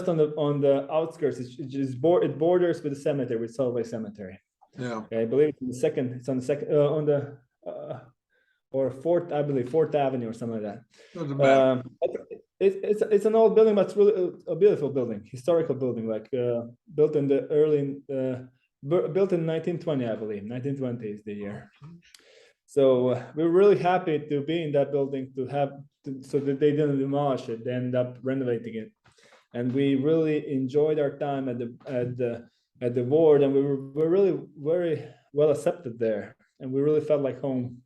on the outskirts. It borders with the cemetery, with Salt Lake Cemetery. Yeah. I believe it's on the second or fourth, I believe 4th Avenue or something like that. It's an old building, but it's really a beautiful building, historical building, like built in the built in 1920, I believe. 1920 is the year. So we're really happy to be in that building, so that they didn't demolish it. They ended up renovating it, and we really enjoyed our time at the ward, and we were really very well accepted there, and we really felt like home.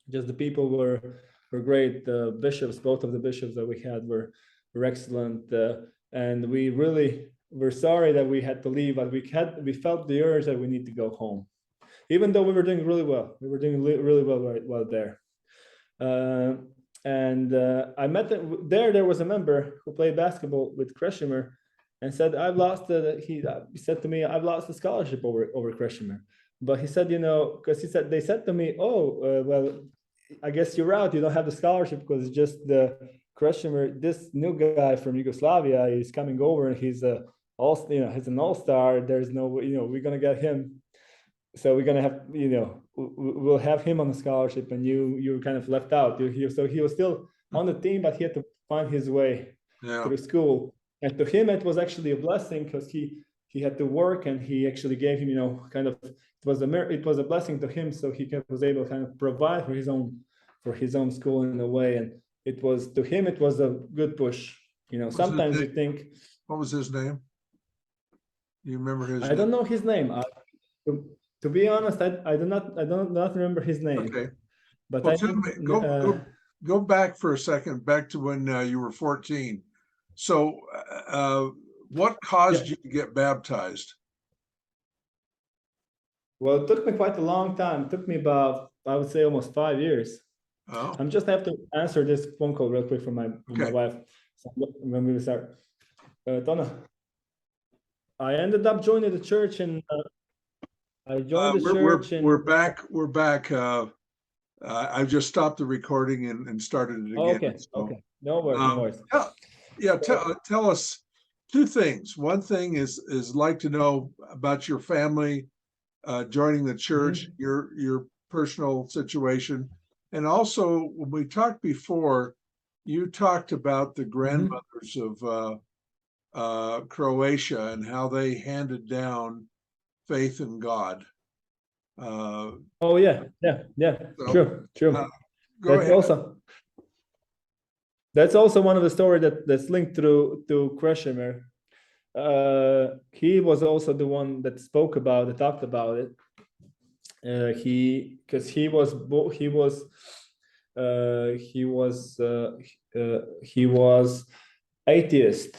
Just the people were great. The bishops, both of the bishops that we had were excellent, and we really were sorry that we had to leave, but we felt the urge that we need to go home. Even though we were doing really well, really well there. And I met them there. There was a member who played basketball with Kresimir, and said, he said to me, I've lost the scholarship over Kresimir. But he said, because they said to me, well, I guess you're out. You don't have the scholarship because it's just the Kresimir, this new guy from Yugoslavia is coming over, and he's an all-star. There's no, we're gonna get him. So we're gonna have, we'll have him on the scholarship, and you're kind of left out. So he was still on the team, but he had to find his way through school. And to him, it was actually a blessing because he had to work, and he actually gave him, it was a blessing to him. So he was able to kind of provide for his own school in a way, and it was a good push. Sometimes you think. What was his name? You remember his name? I don't know his name. To To be honest, I do not remember his name. Okay. But Well, I tell think, me, go back for a second, back to when you were 14. So, what caused you to get baptized? well, it took me quite a long time. It took me about, I would say, almost 5 years. Oh, I'm just have to answer this phone call real quick from my Okay. wife. So when we start, Donna, I ended up joining the church, and I joined the church, and we're back. We're back. I just stopped the recording and started it again. okay, So, okay, no worries, no worries. tell us two things. One thing is like to know about your family, joining the church, your personal situation, and also when we talked before, you talked about the grandmothers of Croatia and how they handed down faith in God. Oh yeah, So, true. Go That's ahead. also one of the story that's linked to Kresimir. He was also the one that talked about it. He was atheist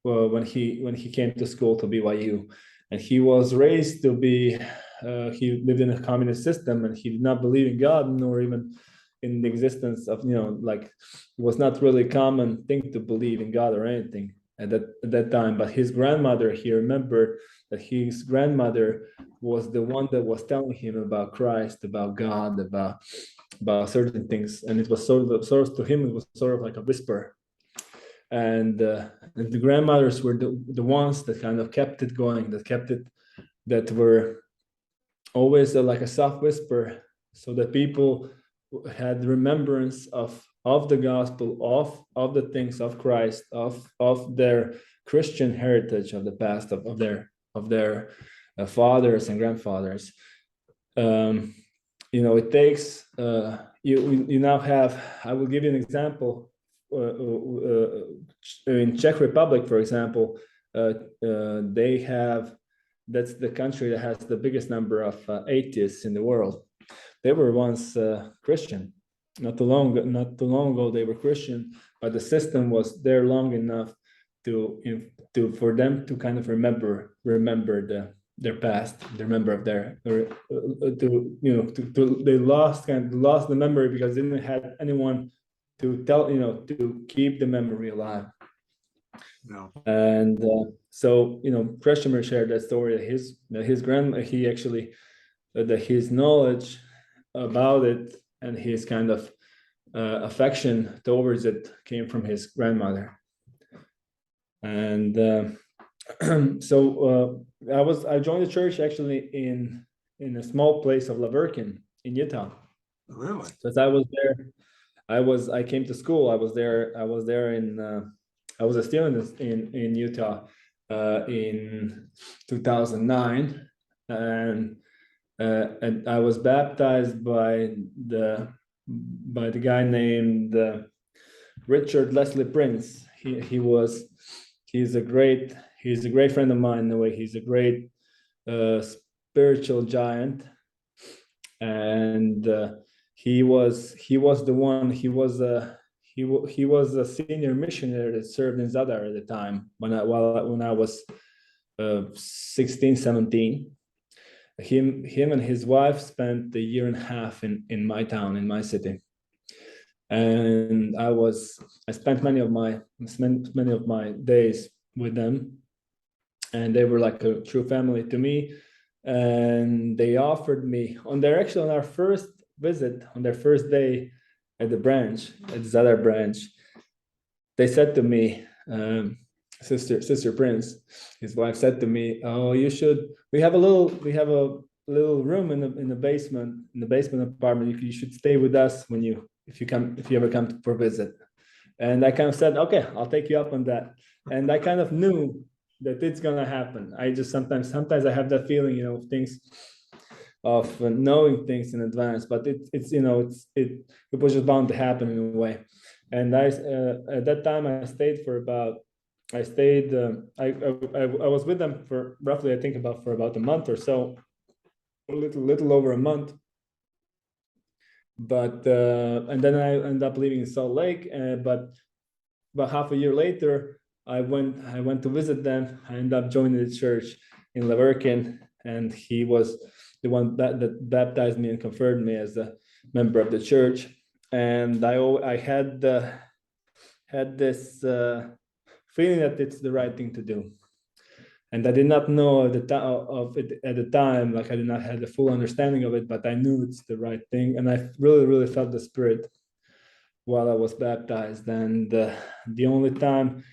when he came to school to BYU, and he was raised to be. He lived in a communist system, and he did not believe in God, nor even in the existence of, like, it was not really a common thing to believe in God or anything at that time. But his grandmother, he remembered that his grandmother was the one that was telling him about Christ, about God, about certain things, and it was sort of to him, it was sort of like a whisper. And the grandmothers were the ones that kind of kept it going, that were always like a soft whisper, so that people had remembrance of the gospel, of the things of Christ, of their Christian heritage of the past, of their fathers and grandfathers. It takes you now have. I will give you an example. In Czech Republic, for example, they have. That's the country that has the biggest number of atheists in the world. They were once Christian. Not too long ago, they were Christian, but the system was there long enough for them to kind of remember their past, remember of they lost the memory because they didn't have anyone to tell, to keep the memory alive. No. And so, Kresimir shared that story that his grandma, he actually, that his knowledge about it and his kind of affection towards it came from his grandmother. And so I joined the church actually in a small place of Laverkin in Utah. Really? So as I was there, I came to school. I was there I was a student in Utah in 2009, and I was baptized by the guy named Richard Leslie Prince. He's a great friend of mine in a way. He's a great spiritual giant, and he was the one. He was a senior missionary that served in Zadar at the time when I was 16, 17. Him and his wife spent a year and a half in my town, in my city, and I spent many of my days with them, and they were like a true family to me. And they offered me on our first visit, on their first day at the branch, at the Zadar branch, they said to me, Sister Prince, his wife said to me, "Oh, you should. We have a little room in the basement apartment. You should stay with us if you ever come for a visit." And I kind of said, "Okay, I'll take you up on that." And I kind of knew that it's gonna happen. I just sometimes I have that feeling, of things, of knowing things in advance, but it was just bound to happen in a way. And at that time I was with them for roughly, I think, for about a month or so. a little over a month. But and then I ended up living in Salt Lake. But about half a year later, I went to visit them. I ended up joining the church in Leverkin, and he was the one that baptized me and confirmed me as a member of the church. And I had this feeling that it's the right thing to do. And I did not know of it at the time, like I did not have the full understanding of it, but I knew it's the right thing. And I really, really felt the Spirit while I was baptized. And the only time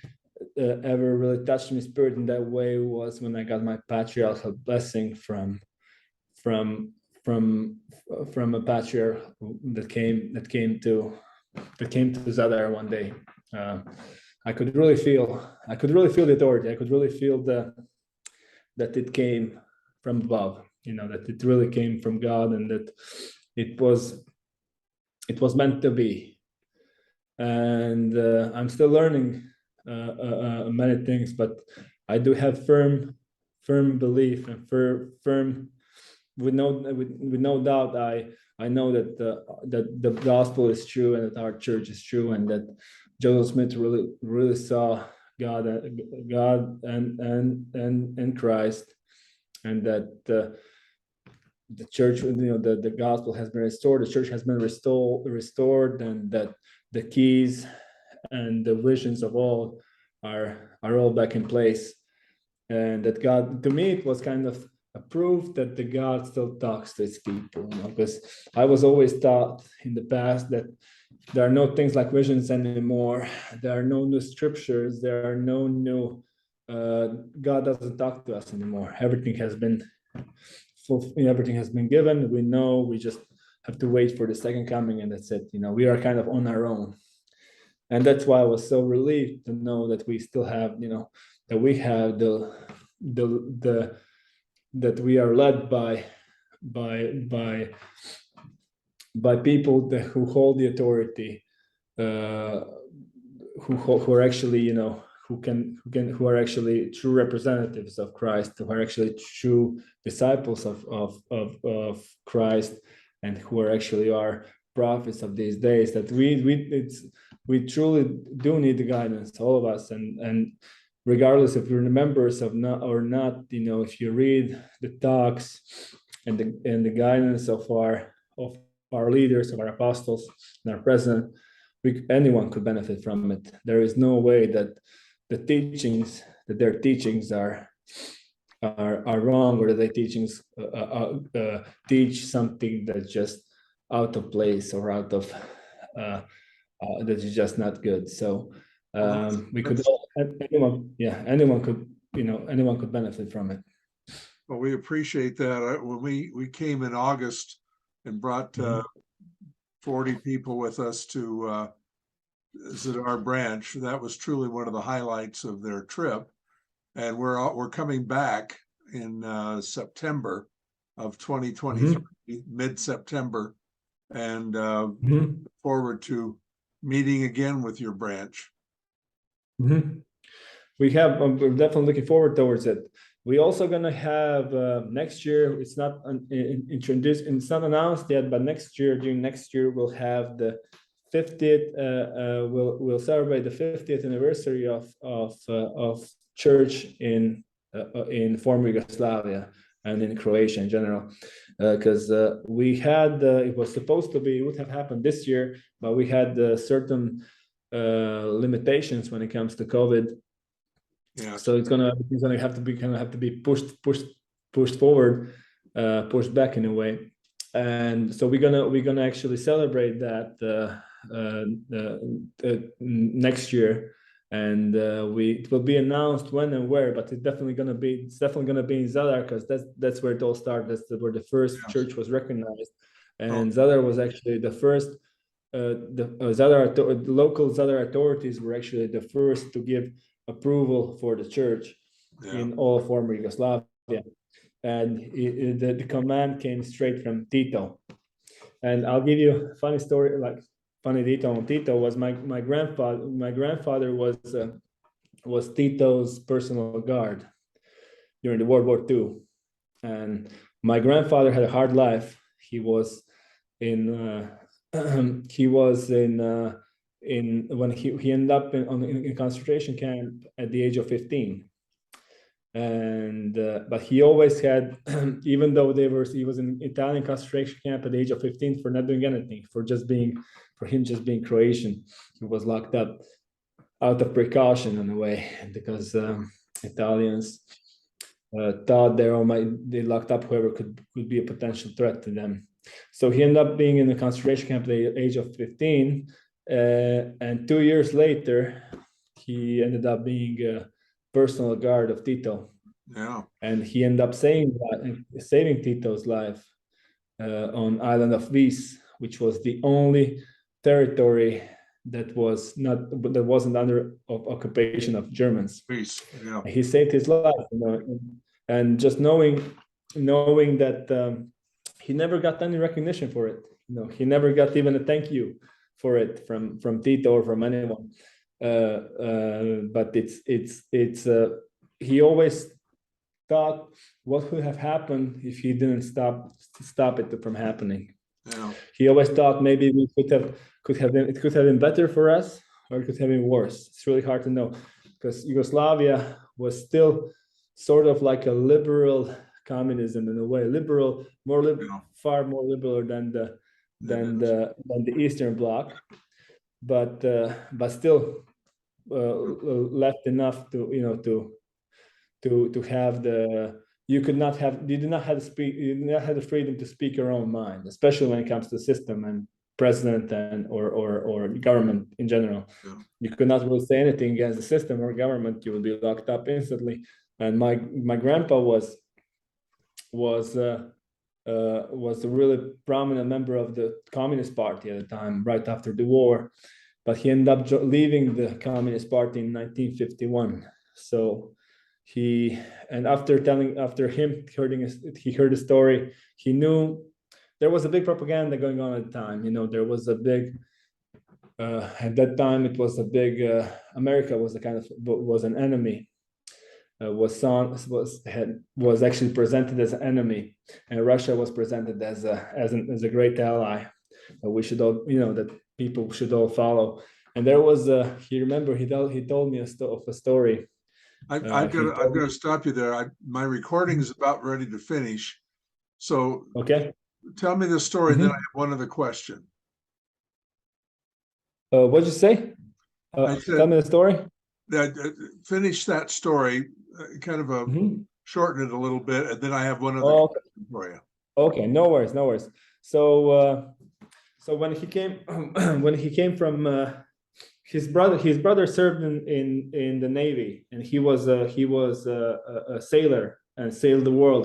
ever really touched my spirit in that way was when I got my patriarchal blessing from a patriarch that came to Zadar one day. I could really feel the authority. I could really feel that it came from above, that it really came from God, and that it was meant to be. And I'm still learning many things, but I do have firm belief and firm with no doubt. I know that the gospel is true, and that our church is true, and that Joseph Smith really saw God and Christ, and that the church, the gospel has been restored, the church has been restored, and that the keys and the visions of all are all back in place, and that God, to me, it was kind of a proof that the God still talks to his people, because I was always taught in the past that there are no things like visions anymore. There are no new scriptures. There are no new. God doesn't talk to us anymore. Everything has been given. We know. We just have to wait for the second coming, and that's it. We are kind of on our own, and that's why I was so relieved to know that we still have, that we have that we are led by people who hold the authority, who are actually, who are actually true representatives of Christ, who are actually true disciples of Christ, and who are actually our prophets of these days. That we truly do need the guidance, all of us, and regardless if we're members of or not, if you read the talks and the guidance of our leaders, of our apostles, and our president, anyone could benefit from it. There is no way that their teachings are wrong, or that their teachings teach something that's just out of place, or out of that is just not good. So we could anyone could benefit from it. Well, we appreciate that. When we came in August and brought 40 people with us to Zadar Branch, that was truly one of the highlights of their trip. And we're coming back in September of 2023, mid-September, and look forward to meeting again with your branch. We're definitely looking forward towards it. We're also gonna have next year. It's not introduced. It's not announced yet, but during next year, we'll have the 50th. We'll celebrate the 50th anniversary of church in former Yugoslavia and in Croatia in general, because we had it was supposed to be, it would have happened this year, but we had certain limitations when it comes to COVID. Yeah. So it's gonna have to be pushed forward, pushed back in a way, and so we're gonna actually celebrate that next year, and it will be announced when and where, but it's definitely gonna be in Zadar, because that's where it all started. That's where the first church was recognized, and Zadar was actually the first. The local Zadar authorities were actually the first to give approval for the church in all former Yugoslavia, and the command came straight from Tito. And I'll give you a funny story, like funny detail on Tito. Was my grandfather. My grandfather was Tito's personal guard during the World War II, and My grandfather had a hard life. He was in he was in when he ended up in a concentration camp at the age of 15. And but he always had, even though he was in Italian concentration camp at the age of 15 for not doing anything, for him just being Croatian. He was locked up out of precaution in a way, because Italians thought they locked up whoever could be a potential threat to them. So he ended up being in the concentration camp at the age of 15, and 2 years later, he ended up being a personal guard of Tito. Yeah. And he ended up saving Tito's life on island of Vis, which was the only territory that wasn't under occupation of Germans. Peace. Yeah. He saved his life, and just knowing that he never got any recognition for it. He never got even a thank you for it from Tito or from anyone. But he always thought what would have happened if he didn't stop it from happening. Yeah. He always thought maybe it could have been better for us, or it could have been worse. It's really hard to know, because Yugoslavia was still sort of like a liberal communism in a way, far more liberal than the Eastern Bloc, but still left enough to have you did not have the freedom to speak your own mind, especially when it comes to the system and president or government in general. Yeah. You could not really say anything against the system or government. You would be locked up instantly. And my grandpa was a really prominent member of the Communist Party at the time, right after the war, but he ended up leaving the Communist Party in 1951. So he heard the story, he knew there was a big propaganda going on at the time. There was a big at that time it was a big America was an enemy. Was actually presented as an enemy, and Russia was presented as a great ally. We should all, that people should all follow. And there was he told me a story. I'm gonna stop you there. My recording is about ready to finish. So okay, tell me the story, then I have one other question. What'd you say? I said, tell me the story. Finish that story, kind of shorten it a little bit, and then I have one other question for you. Okay, no worries. So when he came from his brother served in the Navy, and he was a sailor and sailed the world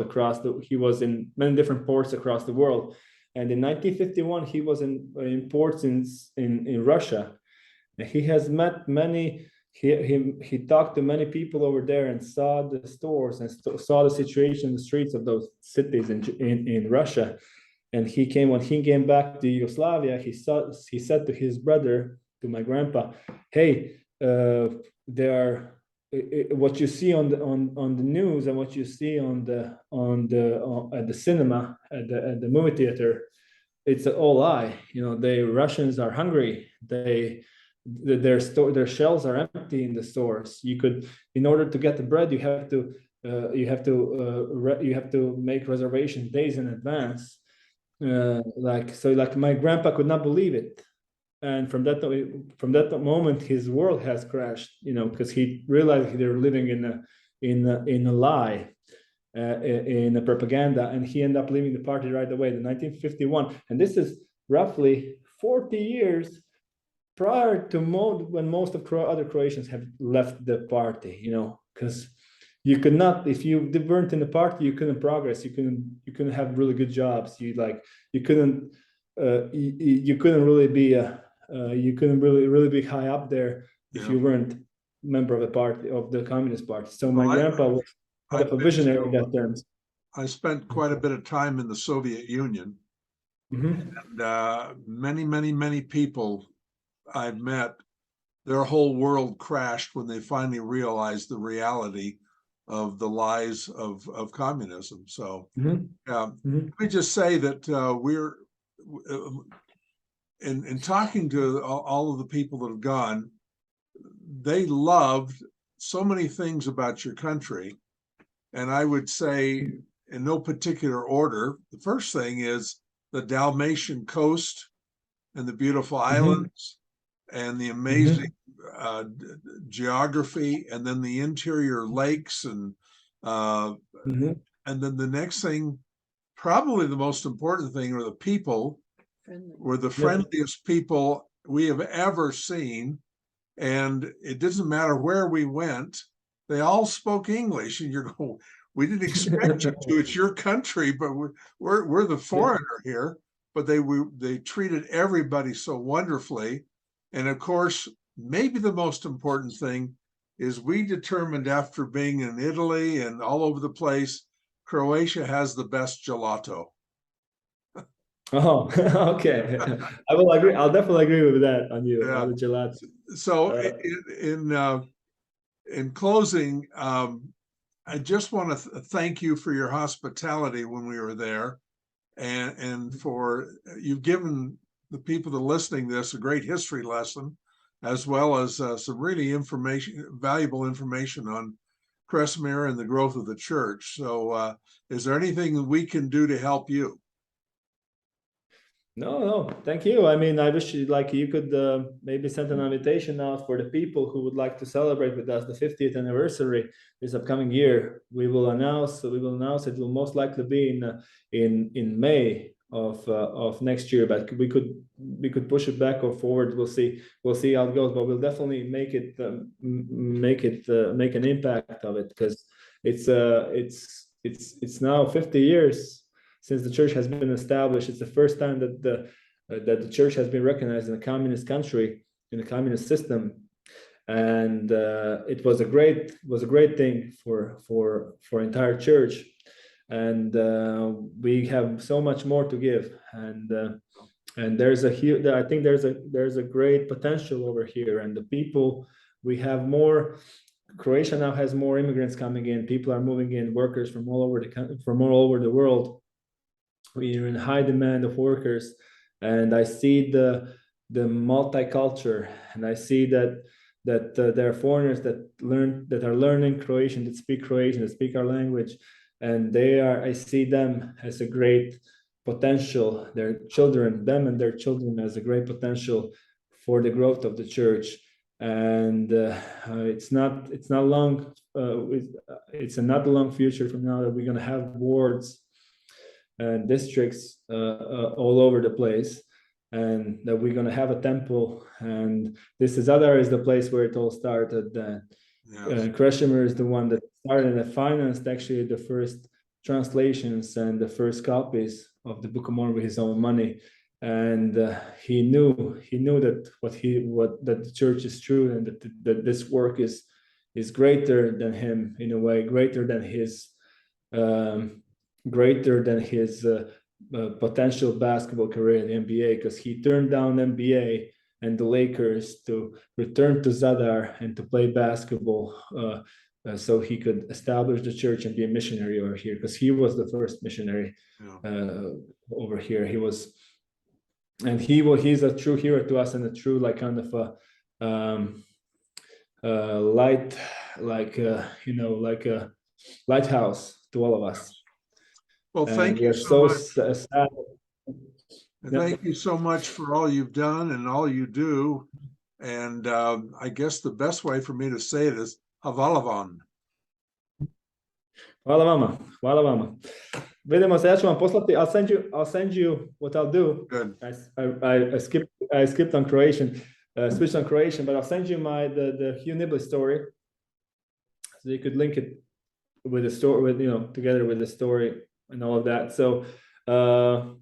he was in many different ports across the world. And in 1951 he was in ports in Russia. And he has met many. He talked to many people over there and saw the stores and saw the situation in the streets of those cities in Russia. And when he came back to Yugoslavia, he said to his brother, to my grandpa, "Hey, what you see on the news and what you see at the cinema, at the movie theater, it's all lie. The Russians are hungry. Their shelves are empty in the stores. In order to get the bread, you have to make reservations days in advance." My grandpa could not believe it, and from that moment his world has crashed. Because he realized they're living in a lie, in a propaganda, and he ended up leaving the party right away in 1951. And this is roughly 40 years prior to when most of other Croatians have left the party, because you could not, if you weren't in the party, you couldn't progress. You couldn't have really good jobs. You couldn't really be high up there if you weren't member of the Communist Party. So my grandpa was a visionary in that terms. I spent quite a bit of time in the Soviet Union, and many people I've met, their whole world crashed when they finally realized the reality of the lies of communism. So Mhm. let me just say that we're in talking to all of the people that have gone, they loved so many things about your country. And I would say, in no particular order, the first thing is the Dalmatian coast and the beautiful islands and the amazing geography, and then the interior lakes, and then the next thing, probably the most important thing, are the people. Friendly. Were the friendliest people we have ever seen. And it doesn't matter where we went, they all spoke English. And you're going, we didn't expect you to. It's your country, but we're the foreigner here. But they treated everybody so wonderfully. And of course, maybe the most important thing is we determined, after being in Italy and all over the place, Croatia has the best gelato. Oh, okay. I will agree. I'll definitely agree with that on you. Yeah. On the gelato. So in closing, I just want to thank you for your hospitality when we were there, and for you've given the people that are listening this a great history lesson, as well as some really valuable information on Kresimir and the growth of the church. So is there anything that we can do to help you? No, thank you. I mean, I wish you could maybe send an invitation out for the people who would like to celebrate with us the 50th anniversary this upcoming year. We will announce it will most likely be in May of next year, but we could push it back or forward. We'll see how it goes, but we'll definitely make an impact of it, because it's now 50 years since the church has been established. It's the first time that the church has been recognized in a communist country, in a communist system, and it was a great thing for entire church. And we have so much more to give, and there's I think there's a great potential over here, and the people, we have more. Croatia now has more immigrants coming in. People are moving in, workers from all over the world. We are in high demand of workers, and I see the multiculture, and I see that there are foreigners that are learning Croatian, that speak Croatian, that speak our language, and I see them as a great potential. Them and their children as a great potential for the growth of the church. And it's not long. It's not a long future from now that we're going to have wards and districts all over the place, and that we're going to have a temple. And Zadar is the place where it all started. Kresimir is the one that started and financed actually the first translations and the first copies of the Book of Mormon with his own money. And he knew that the church is true, and that this work is greater than him, in a way, greater than his potential basketball career in the NBA, because he turned down NBA and the Lakers to return to Zadar and to play basketball, so he could establish the church and be a missionary over here, because he was the first missionary over here. He's a true hero to us, and a true kind of a light, like a lighthouse to all of us. Well, thank you so much. Sad. Thank you so much for all you've done and all you do. And I guess the best way for me to say it is hvala vam. Hvala vama. Vidimo se. Ja ću vam poslati. I'll send you what I'll do. Good. I skipped on Croatian, switched on Croatian, but I'll send you the Hugh Nibley story, so you could link it with the story, together with the story and all of that. So, but